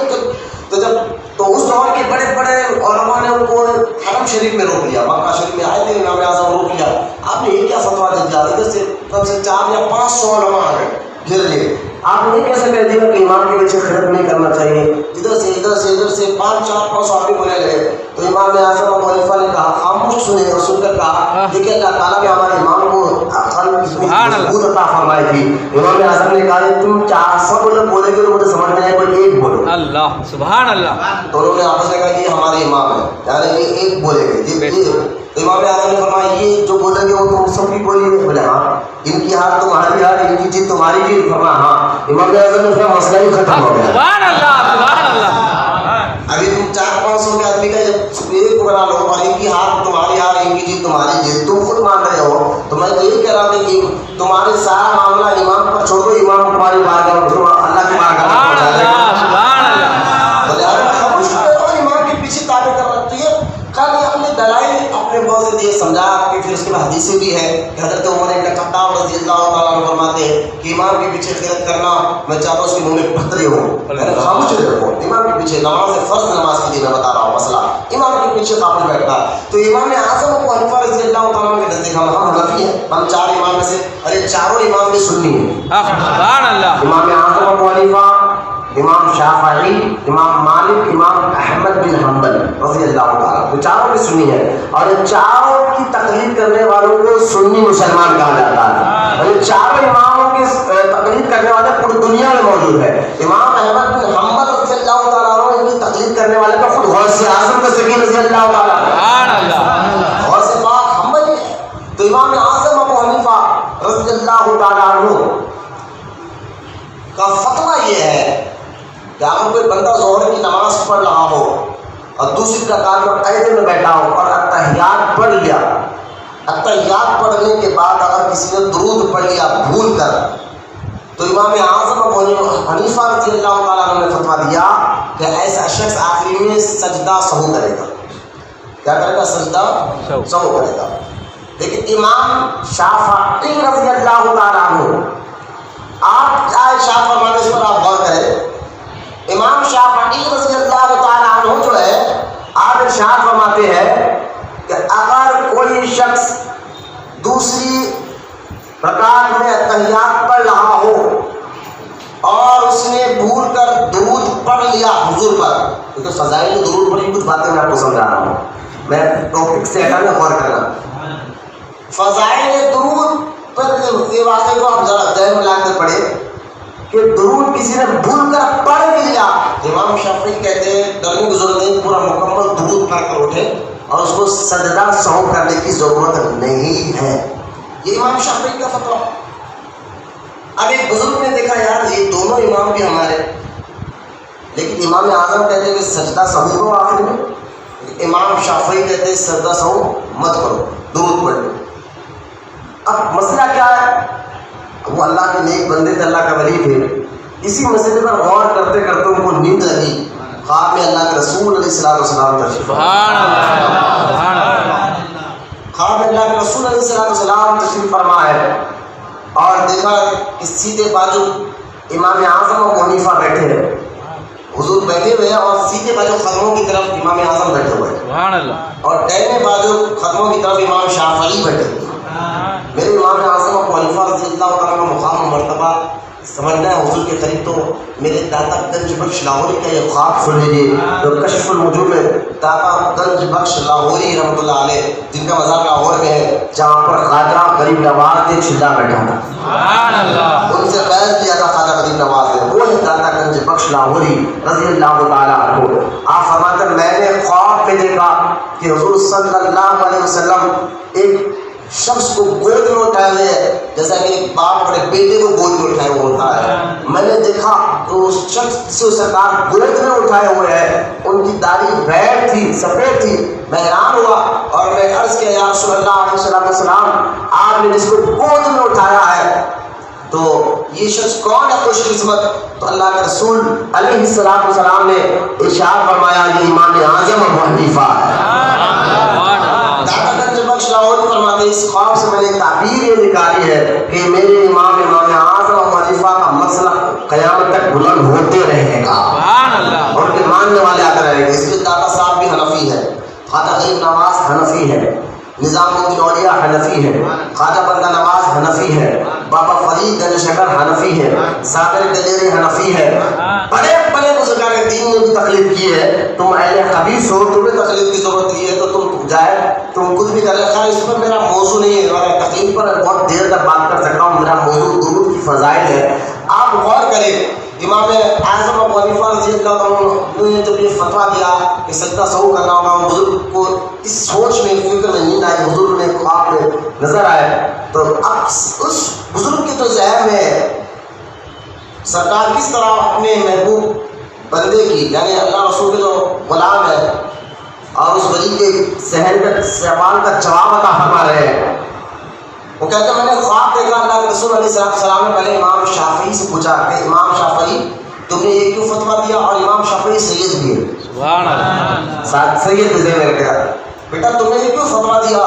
تو اس دور کے بڑے بڑے علماء نے ان کو حرم شریف میں روک لیا، مکہ شریف میں آئے تھے، امام اعظم روک لیا، آپ نے یہ کیا فتویٰ دے دیا؟ ادھر سے کم سے 400 یا 500 علماء آ گئے گھر لے، آپ نہیں کیسے کہہ دیا کہ امام کے پیچھے خدمت نہیں کرنا چاہیے. ادھر سے 5 آدمی بولنے لگے تو امام اعظم ابو حنیفہ نے کہا خاموش سنے اور سن کر کہا دیکھیے اللہ تعالیٰ نے ہمارے امام کو مضبوط عطا فرمائی تھی. امام اعظم نے کہا تم 400 لوگ بولے گے تو مجھے سمجھ میں آئے کوئی ایک بولو. اللہ سبحان اللہ. تو انہوں نے آپس میں کہا یہ ہمارے امام ہے یعنی یہ ایک بولے گے. تو امام اعظم نے فرمایا یہ جو بولیں گے وہ تم سب کی بولی ہے. بولے ہاں ان کی ہار تمہاری ہار ان کی جیت تمہاری جیت. فرمایا ہاں. امام اعظم نے فرمایا مسئلہ ہی ختم ہو گیا. سبحان اللہ سبحان اللہ. ابھی تم 400-500 کے آدمی کا جب ایک بنا لو اور ان کی ہار تمہاری ہار ان کی جیت تمہاری جیت تم خود مان رہے ہو تو میں تو یہی کہہ رہا ہوں کہ تمہارے سارا معاملہ امام پر چھوڑ دو. امام تمہاری بارگاہ اللہ کی بارگاہ میں پہنچا دے گا. سبحان اللہ. بولے ارے خاموش کرو اور امام کے پیچھے تابع کر رہا. تو یہ کل اپنے دلائل اپنے بہت سے دیے سمجھا کہ پھر اس کے بعد حدیثیں بھی ہے کہ حضرت عمر بن خطاب رضی اللہ تعالیٰ عنہ فرماتے ہیں کہ امام کے پیچھے خدمت کرنا میں چاہتا ہوں اس کے منہ میں پتھرے ہو. خاموش رہو امام کے پیچھے. نماز فرض نماز کے لیے میں بتا رہا ہوں مسئلہ. امام کے پیچھے قابل بیٹھنا. تو امام اعظم ابو حنیفہ رضی اللہ تعالیٰ عنہ کے نزدیک ہم حنفی ہیں. ہم 4 امام میں سے ارے چاروں امام بھی سنی ہیں. سبحان اللہ. امام اعظم ابو حنیفہ امام شافعی امام مالک امام احمد بن حنبل رضی اللہ تعالیٰ یہ چاروں کی سنی ہے. اور ان چاروں کی تقلید کرنے والوں کو سنی مسلمان کہا جاتا ہے. اور یہ چاروں اماموں کی تقلید کرنے والے پوری دنیا میں موجود ہے. امام احمد بن حنبل رضی اللہ تعالیٰ عنہ ان کی تقلید کرنے والے کا خود غوث اعظم کا سکی رضی اللہ تعالیٰ سبحان اللہ. غوث پاک حنبل ہے. تو امام اعظم ابو حنیفہ رضی اللہ تعالیٰ عنہ کا فتویٰ یہ ہے کہ اگر کوئی بندہ ظہر کی نماز پڑھ رہا ہو اور دوسری رکعت میں قاعدے میں بیٹھا ہو اور اتحیات پڑھ لیا, اتحیات پڑھنے کے بعد اگر کسی نے درود پڑھ لیا بھول کر تو امام اعظم ابو حنیفہ رضی اللہ تعالیٰ عنہ نے فتویٰ دیا کہ ایسا شخص آخری میں سجدہ سہو کرے گا. کیا کرے گا؟ سجدہ سہو کرے گا. لیکن امام شافعی رضی اللہ تعالیٰ عنہ آپ چاہے شاہ فرمانے اس پر آپ غور کریں. امام شافعی رضی اللہ تعالیٰ عنہ جو ہے آپ ارشاد فرماتے ہیں کہ اگر کوئی شخص دوسری رکعت میں اتحیات پڑھ رہا ہو اور اس نے بھول کر درود پڑھ لیا حضور پر, کیونکہ فضائل درود پر کچھ باتیں میں آپ کو سمجھا رہا ہوں, میں ٹاپک سے ہٹانے غور کرنا. فضائل درود پر یہ واقعے کو آپ ذرا ذہن میں لا کر پڑھیں کہ درود کسی نے بھول کر پڑھ بھی لیا. امام شافعی کہتے ہیں ڈرنے کی ضرورت نہیں, پورا مکمل درود پڑھ کر اٹھے اور اس کو سجدہ سہو کرنے کی ضرورت نہیں ہے. یہ امام شافعی کا فتویٰ. اب ایک بزرگ نے دیکھا یار یہ دونوں امام بھی ہمارے, لیکن امام اعظم کہتے ہیں کہ سجدہ سہو کرو آخر میں, امام شافعی کہتے ہیں سجدہ سہو مت کرو درود پڑھ لو. اب مسئلہ کیا ہے؟ وہ اللہ کے نیک بندے تھے, اللہ کا ولی تھے. اسی مسئلے پر غور کرتے کرتے ان کو نیند لگی. خواب میں اللہ کے رسول علیہ السلام تشریف خواب میں اللہ کے رسول علیہ السلام تشریف فرما ہے اور دیکھا کہ سیدھے بازو امام اعظم ابو حنیفہ بیٹھے ہیں. حضور بیٹھے ہوئے ہیں اور سیدھے بازو خدموں کی طرف امام اعظم بیٹھے ہوئے ہیں اور دائیں بازو خدموں کی طرف امام شافعی بیٹھے ہوئے ہیں. میرے امام اعظم ابو حنیفہ رضی اللہ تعالیٰ کا مقام و مرتبہ سمجھنا ہے حضور کے قریب, تو میرے داتا گنج بخش لاہوری کا یہ خواب سن لیجیے جو کشف الوجوہ میں داتا گنج بخش لاہوری رحمۃ اللہ علیہ جن کا مزار لاہور میں ہے, جہاں پر خواجہ غریب نواز نے چلا بیٹھا تھا, ان سے فیض لیا تھا خواجہ غریب نواز نے, وہ ہے داتا گنج بخش لاہوری رضی اللہ تعالیٰ عنہ. آپ فرماتے ہیں میں نے خواب میں دیکھا کہ حضور صلی اللہ علیہ وسلم ایک شخص کو گود میں اٹھائے ہوئے ہیں جیسا کہ ایک باپ اپنے بیٹے کو گود میں اٹھائے ہوئے ہوتا ہے. میں نے دیکھا تو اس شخص سے سرکار گود میں اٹھائے ہوئے ہیں, ان کی داڑھی ریڈ تھی, سفید تھی. میں حیران ہوا اور میں عرض کیا یا رسول اللہ علیہ السلام آپ نے جس کو گود میں اٹھایا ہے تو یہ شخص کون ہے خوش قسمت؟ تو اللہ کے رسول علیہ السلام نے ارشاد فرمایا یہ امام اعظم ابو حنیفہ ہے. لاہور فرماتے اس خواب سے میں نے تعبیر یہ نکالی ہے کہ میرے امام اعظم ابو حنیفہ کا مسئلہ قیامت تک بلند ہوتے رہے گا اور ان کے ماننے والے آتے رہیں گے. اس لیے داتا صاحب بھی حنفی ہے, خواجہ غریب نواز حنفی ہے, نظام الدین اولیاء حنفی ہے, خواجہ بندہ نواز حنفی ہے, بابا فرید گنج شکر حنفی ہے, صابر دلیر حنفی ہے، بڑے بڑے بزرگان دین نے بھی تقلید کی ہے. تم اہل حدیث ہو، تمہیں تقلید کی ضرورت نہیں ہے تو تم جائے تم کچھ بھی کر لے. خیر اس پر میرا موضوع نہیں ہے، میں تقلید پر بہت دیر تک بات کر سکتا ہوں. میرا موضوع درود کی فضائل ہے. آپ غور کریں، امام اعظم ابو حنیفہ رضی اللہ عنہ نے جب یہ فتویٰ دیا کہ سجدہ سہو کرنا ہوگا، بزرگ کو اس سوچ میں فکر میں نیند آئی، حضور نے خواب میں نظر آئے. تو اب اس بزرگ کے جو ذہن ہے سرکار کس طرح اپنے محبوب بندے کی یعنی اللہ رسول کے جو غلام ہے اور اس ولی کے ذہن کا سوال کا جواب عطا فرما رہے ہیں. وہ کہتے ہیں میں نے خواب دیکھا، اللہ کے رسول علیہ السلام نے پہلے امام شافعی سے پوچھا کہ امام شافعی تم نے یہ کیوں فتویٰ دیا، اور امام شافعی سید بھی ہے، سبحان اللہ، سید بھی ہے. کیا بیٹا تم نے یہ کیوں فتویٰ دیا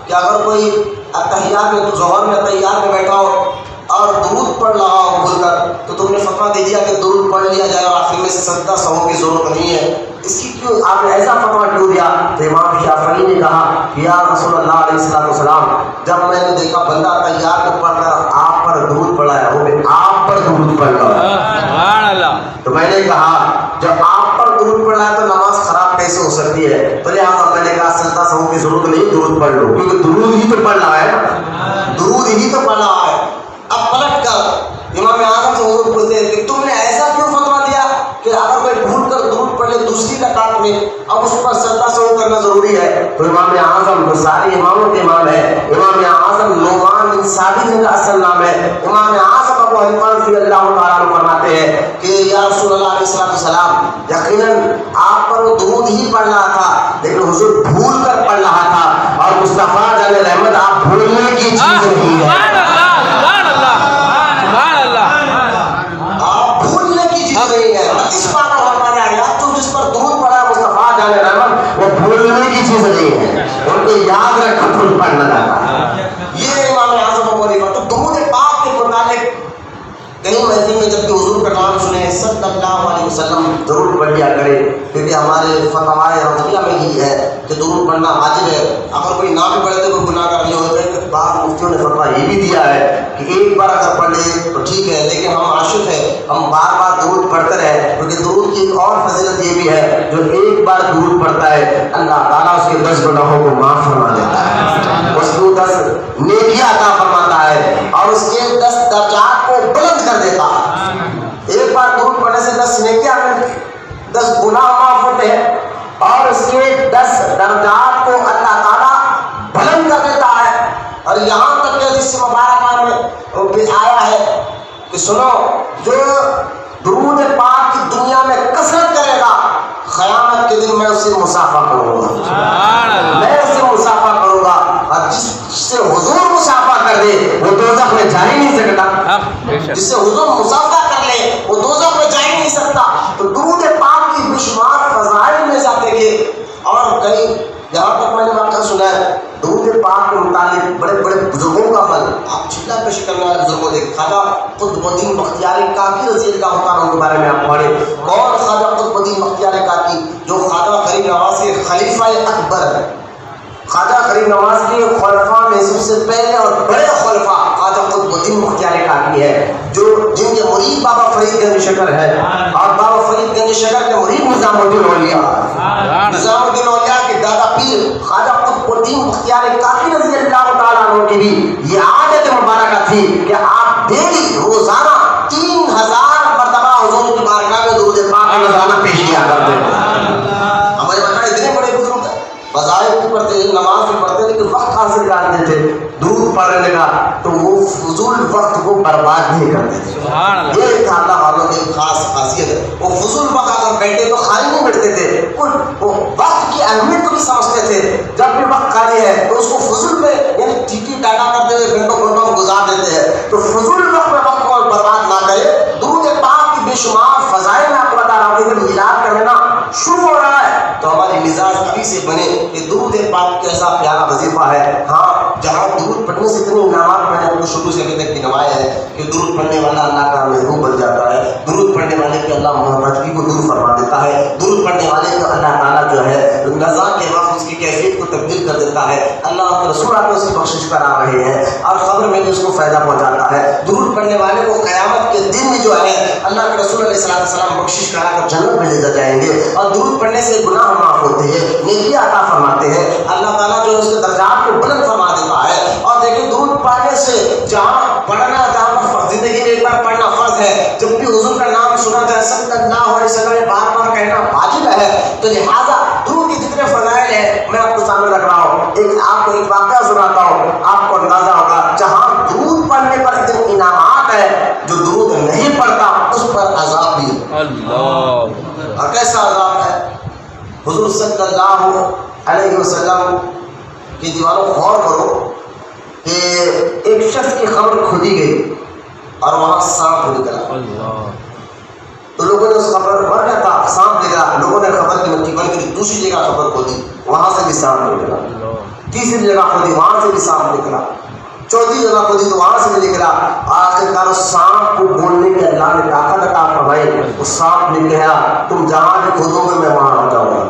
کہ اگر کوئی اتحیات میں ظہر میں اتحیات میں بیٹھا ہو اور درود پڑھ رہا ہو بھول کر تو تم نے فتویٰ دے دیا کہ درود پڑھ لیا جائے اور آخر میں سجدہ سہو کی ضرورت نہیں ہے، اس کی کیوں آپ نے ایسا فتویٰ کیوں دیا؟ تو امام شافعی نے کہا کہ یا رسول اللہ علیہ السلام، جب میں نے دیکھا بندہ تحیات میں پڑھ کر آپ پر درود پڑھا ہے، وہ بھی آپ پر درود پڑھ رہا ہے، سبحان اللہ، تو میں نے کہا جب آپ پر درود پڑھ رہا ہے تو نماز خراب کیسے ہو سکتی ہے؟ تو لہٰذا میں نے کہا سجدہ سہو کی ضرورت نہیں، درود پڑھ لو، کیونکہ درود ہی تو پڑھ رہا ہے، درود ہی تو پڑھ رہا ہے. اب پلٹ کر امام اعظم سے حضور پوچھتے ہیں کہ تم نے ایسا کیوں فتویٰ دیا کہ اگر کوئی بھول کر درود پڑھ لے دوسری رکعت میں اب اس پر سجدہ سہو کرنا ضروری ہے؟ تو امام اعظم جو سارے اماموں کے امام ہے، امام اعظم نعمان بن ثابت ان کا اصل نام ہے. امام اعظم ابو حنیفہ رضی اللہ تعالیٰ عنہ فرماتے ہیں کہ یا رسول اللہ علیہ السلام، یقیناً آپ پر وہ درود ہی پڑھ رہا تھا لیکن حضور بھول کر پڑھ رہا تھا، اور مصطفیٰ جان رحمت آپ بھولنے کی چیز نہیں ہے، سبحان اللہ، سبحان اللہ، آپ بھولنے کی چیز نہیں ہے. اس بات پر ہمارے آیات تو جس پر درود پڑھا ہے مصطفیٰ جان رحمت وہ بھولنے کی چیز نہیں ہے، ان کو یاد رکھ کر درود پڑھنا چاہتا ہے. یہ امام اعظم ابو حنیفہ. تو درود پاک کے متعلق کہیں محفل میں جب کہ حضور کا نام سنیں صلی اللہ علیہ وسلم ضرور پڑھ لیا کرے، کیونکہ ہمارے فتوائے رضویہ میں ہی ہے کہ درود پڑھنا واجب ہے. اگر کوئی نہ بھی پڑھے تو کوئی گناہ کر نہیں ہوتا ہے. بعض مفتیوں نے فتویٰ یہ بھی دیا ہے کہ ایک بار اگر پڑھ لے تو ٹھیک ہے، لیکن ہم عاشق ہیں، ہم بار بار درود پڑھتے رہیں، کیونکہ درود کی ایک اور فضیلت یہ بھی ہے جو ایک بار درود پڑھتا ہے اللہ تعالیٰ اس کے 10 گناہوں کو معاف فرما دیتا ہے، اس کو 10 نیکیاں عطا فرماتا ہے اور اس کے 10 درجات کو بلند کر دیتا ہے. ایک بار درود پڑھنے سے 10 نیکیاں 10 گناہ معاف ہوتے ہیں اور اس کے 10 درجات کو اللہ تعالیٰ بلند کر دیتا ہے. اور یہاں تک کہ حدیث مبارکہ میں آیا ہے کہ سنو جو درود پاک کی دنیا میں کثرت کرے گا قیامت کے دن میں اسے مسافہ کروں گا، میں اسے مسافہ کروں گا، اور جس سے حضور مسافہ کر دے وہ دوزخ میں جا ہی نہیں سکتا، جس سے حضور مسافہ کر لے وہ دوزخ میں جا ہی نہیں سکتا. تو درود پاک کی بے شمار فضائل میں جاتے گئے. اور کئی یہاں تک میں نے واقعہ سنا ہے درود پاک کے متعلق بڑے بڑے بزرگوں کا عمل. آپ چلا پیش کرنے والے بزرگوں دیکھ خواجہ قطب الدین بختیار کاکی رضی اللہ عنہ کے بارے میں آپ پڑھیں. کون خواجہ قطب الدین بختیار کاکی؟ جو خواجہ غریب نواز کے خلیفہ اکبر ہے. خواجہ غریب نواز کے خلفاء میں سب سے پہلے اور بڑے خلفاء خواجہ قطب الدین بختیار کاکی ہے، جو جن کے مرید بابا فرید گنج شکر ہے، اور بابا فرید گنج شکر کے مرید نظام الدین اولیاء، نظام الدین اولیاء کے دادا پیر خواجہ قطب الدین بختیار کاکی رضی اللہ تعالیٰ عنہ کی بھی یہ عادت مبارکہ تھی کہ آپ ڈیلی روزانہ 3000 مرتبہ حضور کی بارگاہ میں درود پاک کا نذرانہ پیش کیا کرتے ہیں. ہمارے بتائیں اتنے بڑے بزرگ ہیں، وظائف بھی پڑھتے ہیں، نماز بھی پڑھتے ہیں، لیکن وقت حاصل کرتے تھے درود پڑھنے کا تو وہ فضول وقت کو برباد نہیں کرتے تھے. یہ اللہ والوں کی خاص خاصیت ہے. وہ فضول وقت اگر بیٹھے تو خالی نہیں بیٹھتے تھے، وہ وقت کی اہمیت کو بھی سمجھتے تھے. جب بھی وقت خالی ہے تو اس کو فضول میں یعنی ٹیٹی ٹاٹا کرتے ہوئے گھنٹوں گھنٹوں گزار دیتے ہیں. تو فضول وقت میں وقت کو برباد نہ کرے. درود پاک کی بے شمار فضائل میں آپ کو بتا رہا ہوں کہ میلاد کا مہینہ شروع ہو رہا ہے تو ہماری مزاج ابھی سے بنے کہ درود پاک کیسا پیارا وظیفہ ہے. ہاں جہاں درود پڑھنے سے اتنے انعامات میں نے آپ کو شروع سے ابھی تک گنوائے ہیں کہ درود پڑھنے والا اللہ کا محبوب بن جاتا ہے، درود پڑھنے والے کی اللہ محبت کو دور فرما دیتا ہے، درود پڑھنے والے کو اللہ تعالیٰ جو ہے نزا کے وقت اس کی کیفیت کو تبدیل کر دیتا ہے. اللہ کے رسول آپ اس کی بخشش کرا رہے ہیں اور خبر میں بھی اس کو فائدہ پہنچاتا ہے. درود پڑھنے والے کو قیامت کے دن میں جو ہے اللہ کے رسول علیہ السلام بخشش کرا کر جنت میں لے جا جائیں گے. اور درود پڑھنے سے گناہ معاف ہوتے ہیں, نیکی عطا فرماتے ہیں, اللہ تعالیٰ جو ہے اس کے درجات کو بلند فرما دیتا ہے. اور دیکھیں درود پڑھنے سے جہاں پڑھنا زندگی میں ایک بار پڑھنا فرض ہے, جب بھی حضور کا نام سنا جائے صلی اللہ علیہ وسلم بار بار کہنا واجب ہے. تو لہٰذا درود کے جتنے فضائل ہیں میں آپ کو سامنے رکھ رہا ہوں. آپ کو ایک واقعہ سناتا ہوں, آپ کو اندازہ ہوگا جہاں درود پڑھنے پر اتنے انعامات ہیں, جو درود نہیں پڑھتا اس پر عذاب بھی ہے. اللہ. اور کیسا عذاب ہے؟ حضور صلی اللہ علیہ وسلم کی دیواروں غور کرو کہ ایک شخص کی خبر کھودی گئی اور وہاں سانپ نکلا. تو لوگوں نے اس خبر مر گیا تھا, سانپ نکلا, لوگوں نے خبر کی مٹی بن گئی, دوسری جگہ خبر کھودی, وہاں سے بھی سانپ نکلا, تیسری جگہ کھودی, وہاں سے بھی سانپ نکلا, چوتھی جگہ کھودی تو وہاں سے بھی نکلا. آخرکار اس سانپ کو بولنے کی اللہ نے طاقت عطا فرمائی. اس سانپ نے کہا تم جہاں بھی کھودو گے میں وہاں آ جاؤں گا.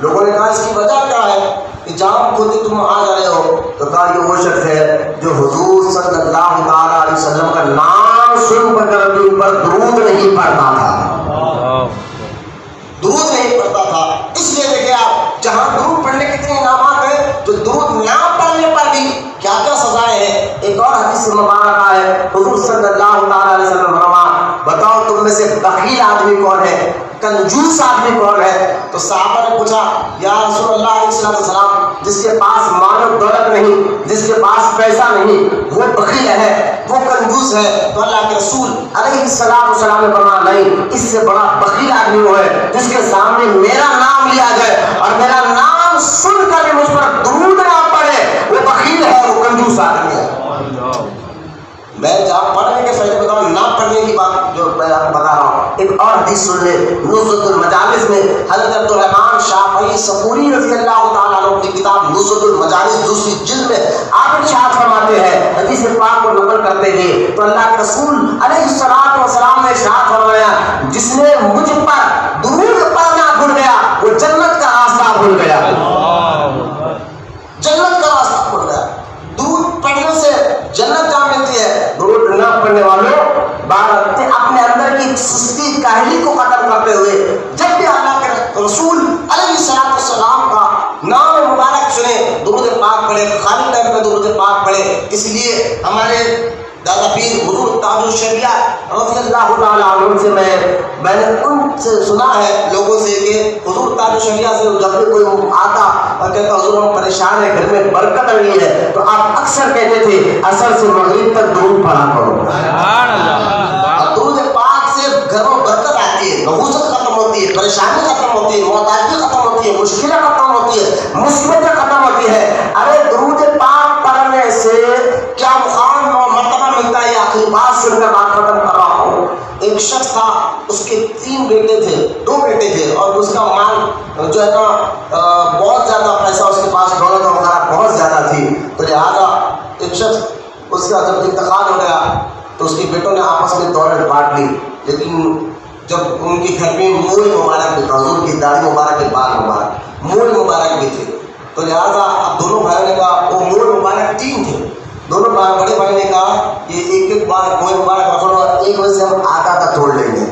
لوگوں نے کہا اس کی وجہ کیا ہے کہ جہاں کھودی تم آ جا رہے ہو؟ تو کہا یہ وہ شخص ہے جو حضور صلی اللہ تعالیٰ علیہ وسلم کا نام سن کر بھی ان پر درود نہیں پڑھتا تھا. درود نہیں پڑھتا تھا. اس لیے دیکھیں آپ جہاں درود پڑھنے کے اتنے انعامات ہیں, تو درود نہ پڑھنے پر بھی کیا کیا سزائیں ہیں. ایک اور حدیث مبارکہ ہے, حضور صلی اللہ تعالیٰ علیہ وسلم فرمایا بتاؤ تم میں سے بخیل آدمی کون ہے, کنجوس آدمی کون ہے؟ تو صحابہ نے پوچھا یا رسول اللہ علیہ السلام جس کے پاس مال و دولت نہیں, جس کے پاس پیسہ نہیں, وہ بخیل ہے, وہ کنجوس ہے. تو اللہ کے رسول علیہ السلام نے فرمایا نہیں, اس سے بڑا بخیل آدمی وہ ہے جس کے سامنے میرا نام لیا جائے اور میرا نام سن کر بھی مجھ پر درود نہ پڑے, وہ بخیل ہے, وہ کنجوس آدمی ہے. میں جہاں پڑھنے کے فائدے بتاؤں, نہ پڑھنے کی بات جو میں آپ کو بتا رہا ہوں. ایک اور حدیث سن لیں, نزہۃ المجالس میں حضرت عبدالرحمن شافعی صبوری رضی اللہ تعالیٰ عنہ کی کتاب نزہۃ المجالس دوسری جلد میں آپ ارشاد فرماتے ہیں, حدیث پاک کو نقل کرتے ہیں, تو اللہ کے رسول علیہ السلام نے ارشاد فرمایا جس نے مجھ پر درود پڑھنا بھول گیا وہ جنت کا راستہ بھول گیا. جنت کا راستہ بھول گیا. درود پڑھنے سے جنت جا ملتی ہے. درود نہ پڑھنے والوں اپنے اندر کی سستی کاہلی کو ختم کرتے ہوئے جب بھی اللہ کے رسول علیہ السلام کا نام مبارک سنے درود پاک پڑھے, خالی ٹائم پہ درود پاک پڑھے. اس لیے ہمارے دادا پیر حضور تاج الشریعہ رضی اللہ تعالیٰ عنہ سے میں نے ان سے سنا ہے لوگوں سے کہ حضور تاج الشریعہ سے جب بھی کوئی آتا اور کہتا حضور ہم پریشان ہیں, گھر میں برکت نہیں ہے, تو آپ اکثر کہتے تھے عصر سے مغرب تک درود پڑھا کرو. اور درود پاک سے گھروں برکت آتی ہے, نحوست ختم ہوتی ہے, پریشانی ختم ہوتی ہے, محتاجی ختم ہوتی ہے, مشکلیں ختم ہوتی ہے, مصیبتیں ختم ہوتی ہے. ارے درود پاک پڑھنے سے کیا مقام اور مرتبہ ملتا ہے, آخری بات سن کر بات ختم کر رہا ہوں. ایک شخص تھا, اس کے 3 بیٹے تھے, 2 بیٹے تھے, اور اس کا مال جو ہے نا بہت زیادہ پیسہ اس کے پاس, دولت وغیرہ بہت زیادہ تھی. تو لہٰذا ایک شخص اس کا جب انتقال ہو گیا تو اس کے بیٹوں نے آپس میں دولت بانٹ لی, لیکن جب ان کے گھر میں مول مبارک بھی تھا, حضور کی داڑھی مبارک کے بال مبارک, مول مبارک بھی تھے. تو لہٰذا اب دونوں بھائیوں نے کہا, وہ مول مبارک 3 تھے, دونوں بڑے بھائی نے کہا کہ ایک بار مول مبارک رکھ لو, ایک وجہ سے ہم آدھا توڑ لیں گے.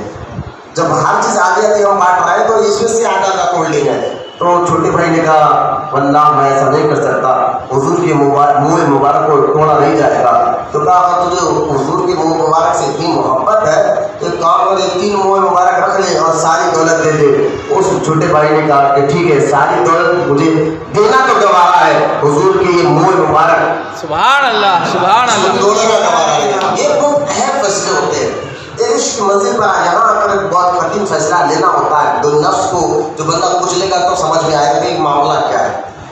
جب ہر چیز آگے آتی ہم بانٹ رہے ہیں تو اس میں سے آدھا توڑ لیں گے. تو چھوٹے بھائی نے کہا واللہ میں ایسا نہیں کر سکتا, حضور کے مول مبارک کو توڑا نہیں جائے گا. تو کہا تجھے حضور کے مول مبارک سے اتنی محبت ہے تو ایک کام کرے 3 مول مبارک رکھ لے اور ساری دولت دے دے. اس چھوٹے بھائی نے کہا کہ ٹھیک ہے, ساری دولت مجھے دینا تو گوارا ہے, حضور کے یہ مول مبارک سبحان اللہ سبحان اللہ دولت گوارا ہے. یہ بہت اہم فیصلے ہوتے ہیں. عشق منزل پر یہاں اگر بہت کٹھن فیصلہ لینا ہوتا ہے تو نفس کو جو بندہ کچھ لے گا تو سمجھ میں آئے گا کہ معاملہ کیا ہے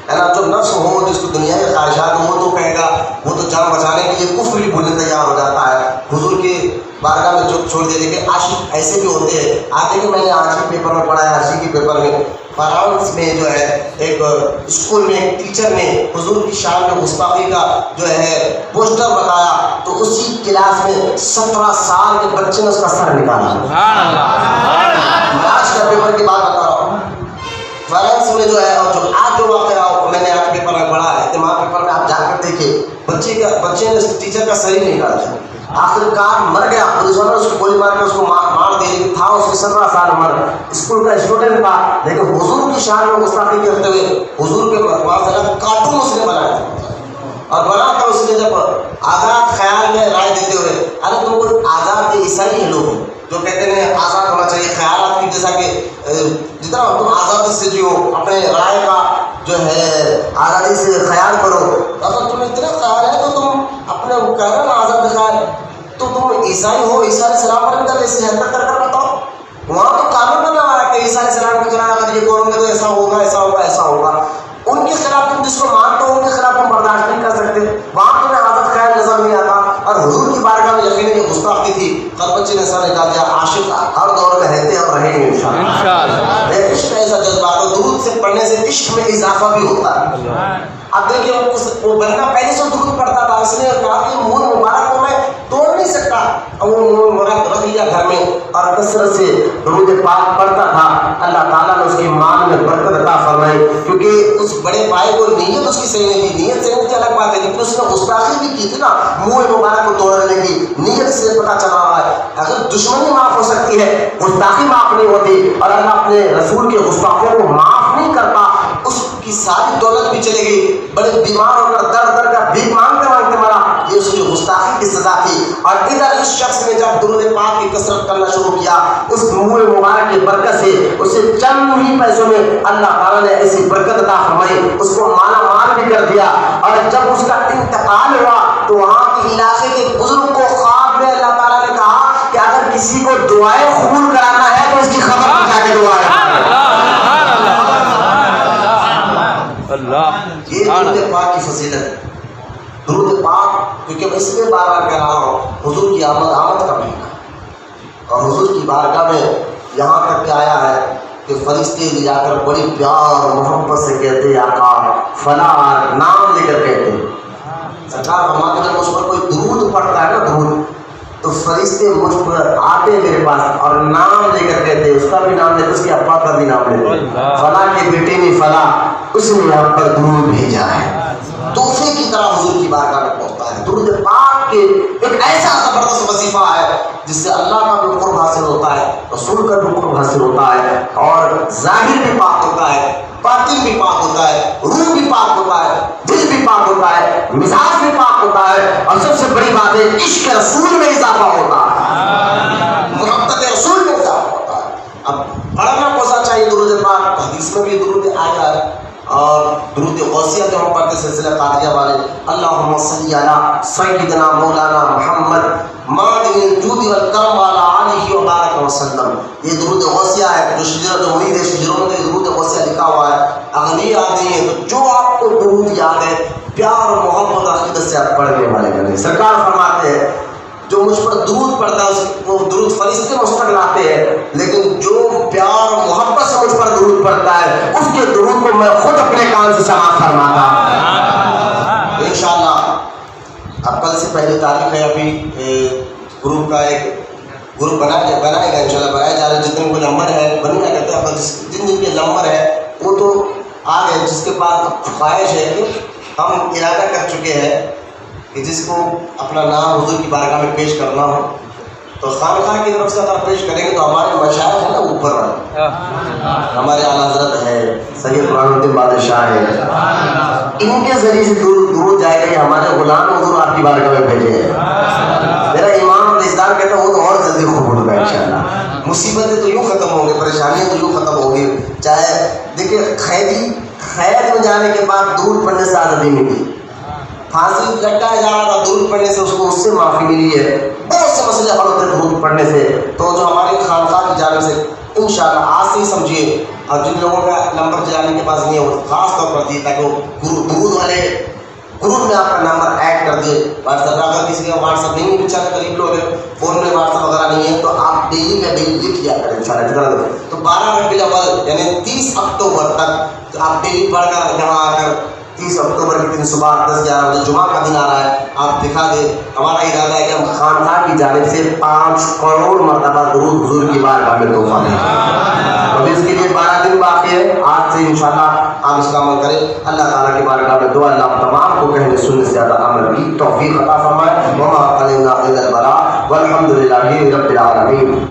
نا. جو نفس ہو جس کو دنیا کے خواہشات ہو تو کہے گا, وہ تو جان بچانے کے لیے کفر بھی بولنے تیار ہو جاتا ہے. حضور کے بارگاہ میں جو چھوڑ دے. لیکن عاشق ایسے بھی ہوتے ہیں, آگے کہ میں نے آج کے پیپر میں پڑھا ہے, عاشقی کے پیپر میں فرانس میں جو ہے ایک اسکول میں ایک ٹیچر نے حضور کی شان میں گستاخی کا جو ہے پوسٹر بتایا, تو اسی کلاس میں 17 سال کے بچے نے اس کا سر نکالا. آج کا پیپر کی بات بتا رہا ہوں. فرانس میں جو ہے, اور جو آج جو واقعہ میں نے آج پیپر میں پڑھا ہے, اہتمام پیپر میں آپ جا کر دیکھیں, بچے نے ٹیچر کا سر ہی نہیں نکالا. آخر کار مر گیا، پولیس والوں نے اس کو گولی مار کے اس کو مار دیا، لیکن تھا اس کی 17 سال عمر، اسکول کا اسٹوڈنٹ تھا، لیکن حضور کی شان میں گستاخی کرتے ہوئے حضور کے پاس کارٹون اس نے بنایا تھا، اور بنا کر اس نے جب آزاد خیال میں رائے دیتے ہوئے، ارے تم کو آزاد عیسائی ہیں لوگ جو کہتے ہیں آزاد ہونا چاہیے خیالات کی، جیسا کہ جتنا تم آزادی سے جیو، اپنے رائے کا جو ہے آزادی سے خیال کرو، اگر تمہیں اتنا خیال ہے تو تم اپنے کہہ رہے نا آزاد خیال، تو تم عیسائی ہو، عیسیٰ علیہ السلام پر بھی ایسے حرکت کر بتاؤ، وہاں تو قانون بنا ہوا ہے کہ عیسیٰ علیہ السلام کے خلاف اگر یہ کرو گے تو ایسا ہوگا ایسا ہوگا ایسا ہوگا، ان کے خلاف تم جس کو مانتے ہو ان کے خلاف تم برداشت نہیں کر سکتے، وہاں تمہیں آزاد خیال نظر نہیں آتا، اور حضور کی بارگاہ میں یقیناً یہ گستاخی تھی، قلبچی نے سر نکال دیا، عاشق ہر دور میں رہتے اور رہیں گے انشاءاللہ۔ عشق ایسا جذبہ ہے، درود سے پڑھنے سے عشق میں اضافہ بھی ہوتا ہے۔ اب دیکھیے وہ بندہ پہلے سے درود پڑھتا تھا، اس نے کہا کہ منہ مبارک کو میں توڑ نہیں سکتا، اور وہ منہ مبارک رکھ لیا گھر میں اور کثرت سے درود پاک پڑھتا تھا، اللہ تعالیٰ نے اس کی مال میں برکت عطا فرمائی، کیونکہ اس بڑے بھائی کو نیت اس کی صحیح نہیں تھی، نیت صحیح نہیں الگ بات ہے، لیکن اس نے گستاخی بھی کی تھی نا، منہ مبارک کو توڑنے کی نیت سے پتہ چلا ہوا ہے، اگر دشمنی معاف ہو سکتی ہے گستاخی معاف نہیں ہوتی، اور اللہ اپنے رسول کے گستاخوں کو معاف نہیں کرتا، اس کی ساری دولت بھی چلے گی، بڑے بیمار ہو کر در در کا بھیک مانگتے مانگتے مرا، یہ اس کی گستاخی کی سزا تھی، اور ادھر اس شخص نے جب درود پاک کی کثرت کرنا شروع کیا، اس منہ مبارک کی برکت سے اسے چند ہی پیسوں میں اللہ تعالیٰ نے ایسی برکت عطا فرمائی، اس کو مالا مال بھی کر دیا، اور جب اس کا انتقال ہوا تو وہاں کے علاقے کے بزرگ کو خواب میں اللہ تعالیٰ نے کہا کہ اگر کسی کو دعائیں قبول کرانا ہے تو اس کی خبر پہنچا کے دعائیں، یہ درود پاک کی فضیلت، درود پاک، کیونکہ میں اس لیے بار بار کہہ رہا ہوں حضور کی آمد کا مہینہ، اور حضور کی بارگاہ میں یہاں تک کہ آیا ہے کہ فرشتے لے جا کر بڑی پیار اور محبت سے کہتے ہیں آقا فلاں نام لے کر کہتے ہیں، سرکار فرماتے ہیں جب مجھ پر کوئی درود پڑھتا ہے نا درود، تو فرشتے مجھ پر آتے میرے پاس اور نام لے کر کہتے ہیں، اس کا بھی نام لیتے، اس کے ابا کا بھی نام لیتے، فلاں کے بیٹے نے فلاں اس نے یہاں پر درود بھیجا ہے، تحفے کی طرح حضور کی بارگاہ میں پہنچتا ہے۔ درود پاک کے ایک ایسا زبردست وظیفہ ہے جس سے اللہ کا بھی قرب حاصل ہوتا ہے، رسول کا بھی قرب حاصل ہوتا ہے، اور ظاہر بھی پاک ہوتا ہے، باطن بھی پاک ہوتا ہے، روح بھی پاک ہوتا ہے، دل بھی پاک ہوتا ہے، مزاج بھی پاک ہوتا ہے، اور سب سے بڑی بات ہے عشق رسول میں اضافہ ہوتا ہے، محبت رسول میں اضافہ ہوتا ہے۔ اب پڑھنا کون سا چاہیے درود پاک؟ حدیث میں بھی درود آیا ہے، اور درود غوثیہ جو ہم پڑھتے سلسلہ قادریہ والے، اللہم صلی علی سیدنا مولانا محمد معدن الجود والکرم وعلی آلہ وبارک وسلم، یہ درود غوثیہ ہے، جو شجرۃ المرید ہے، شجروں میں درود غوثیہ لکھا ہوا ہے، اغنی آدمی ہے تو جو آپ کو درود یاد ہے پیار اور محبت اور عقیدت سے آپ پڑھنے والے بنے۔ سرکار فرماتے ہیں جو مجھ پر درود پڑھتا ہے وہ درود فرشتے مجھ تک لاتے ہیں، لیکن جو پیار اور محبت سے مجھ پر درود پڑھتا ہے اس کے درود کو میں خود اپنے کان سے سماعت فرماتا ہوں انشاءاللہ۔ اب کل سے پہلی تاریخ ہے، ابھی گروپ کا ایک گروپ بنائے گا انشاءاللہ، بنائے جا رہے، جتنے کو نمبر ہے بنیا کرتے ہیں، جن جن کے نمبر ہے وہ تو آ گئے، جس کے پاس خواہش ہے کہ ہم ارادہ کر چکے ہیں کہ جس کو اپنا نام حضور کی بارگاہ میں پیش کرنا ہو تو خانقاہ کی طرف سے اگر پیش کریں گے تو ہمارے مشائخ ہیں نا اوپر والے، ہمارے اعلیٰ حضرت ہے، سید قرآن الدین بادشاہ ہے، ان کے ذریعے سے درود جائے گا، ہمارے غلام حضور آپ کی بارگاہ میں بھیجے ہیں۔ میرا ایمان اور رشتدار کہتا ہے وہ تو اور جلدی قبول ہوگا انشاءاللہ، مصیبتیں تو یوں ختم ہوں گی، پریشانیاں تو یوں ختم ہوں گی، چاہے دیکھیں قید میں جانے کے بعد درود پڑھنے سے آزادی ملی، پھانسی لٹکایا جا رہا تھا، درود پڑھنے سے اس سے معافی ملی ہے، بہت سے مسئلے حل ہوتے ہیں درود پڑھنے سے۔ تو جو ہماری خانقاہ کی جانب سے انشاءاللہ آج سے ہی سمجھیے، اور جن لوگوں کا نمبر جانے کے پاس نہیں ہے وہ خاص طور پر دیے تاکہ وہ درود والے گروپ میں آپ کا نمبر ایڈ کر دے۔ واٹس ایپ اگر کسی کا واٹس ایپ نہیں بچا قریب لوگ ہیں، فون میں واٹس ایپ وغیرہ نہیں ہے تو آپ ڈیلی کا ڈیلی لکھ لیا کریں انشاءاللہ جتنا دے تو 12 ربیع الاول یعنی 30 اکتوبر تک آپ ڈیلی پڑھ کر یہاں آ کر 30 اکتوبر کے دن صبح 10-11 بجے جمعہ کا دن آ رہا ہے، آپ دکھا دیں۔ ہمارا ارادہ ہے کہ ہم خانقاہ کی جانب سے 5 کروڑ مرتبہ درود حضور کی بارگاہ میں تحفہ دیں، اور اس کے لیے 12 دن باقی ہے، آج سے انشاءاللہ آپ اس کا عمل کریں۔ اللہ تعالیٰ کی بارگاہ میں دعا اللہ تمام کو کہنے سننے سے زیادہ عمل کی توفیق عطا فرمائے۔ وما علینا الا البلاغ۔ والحمد للہ رب العالمین.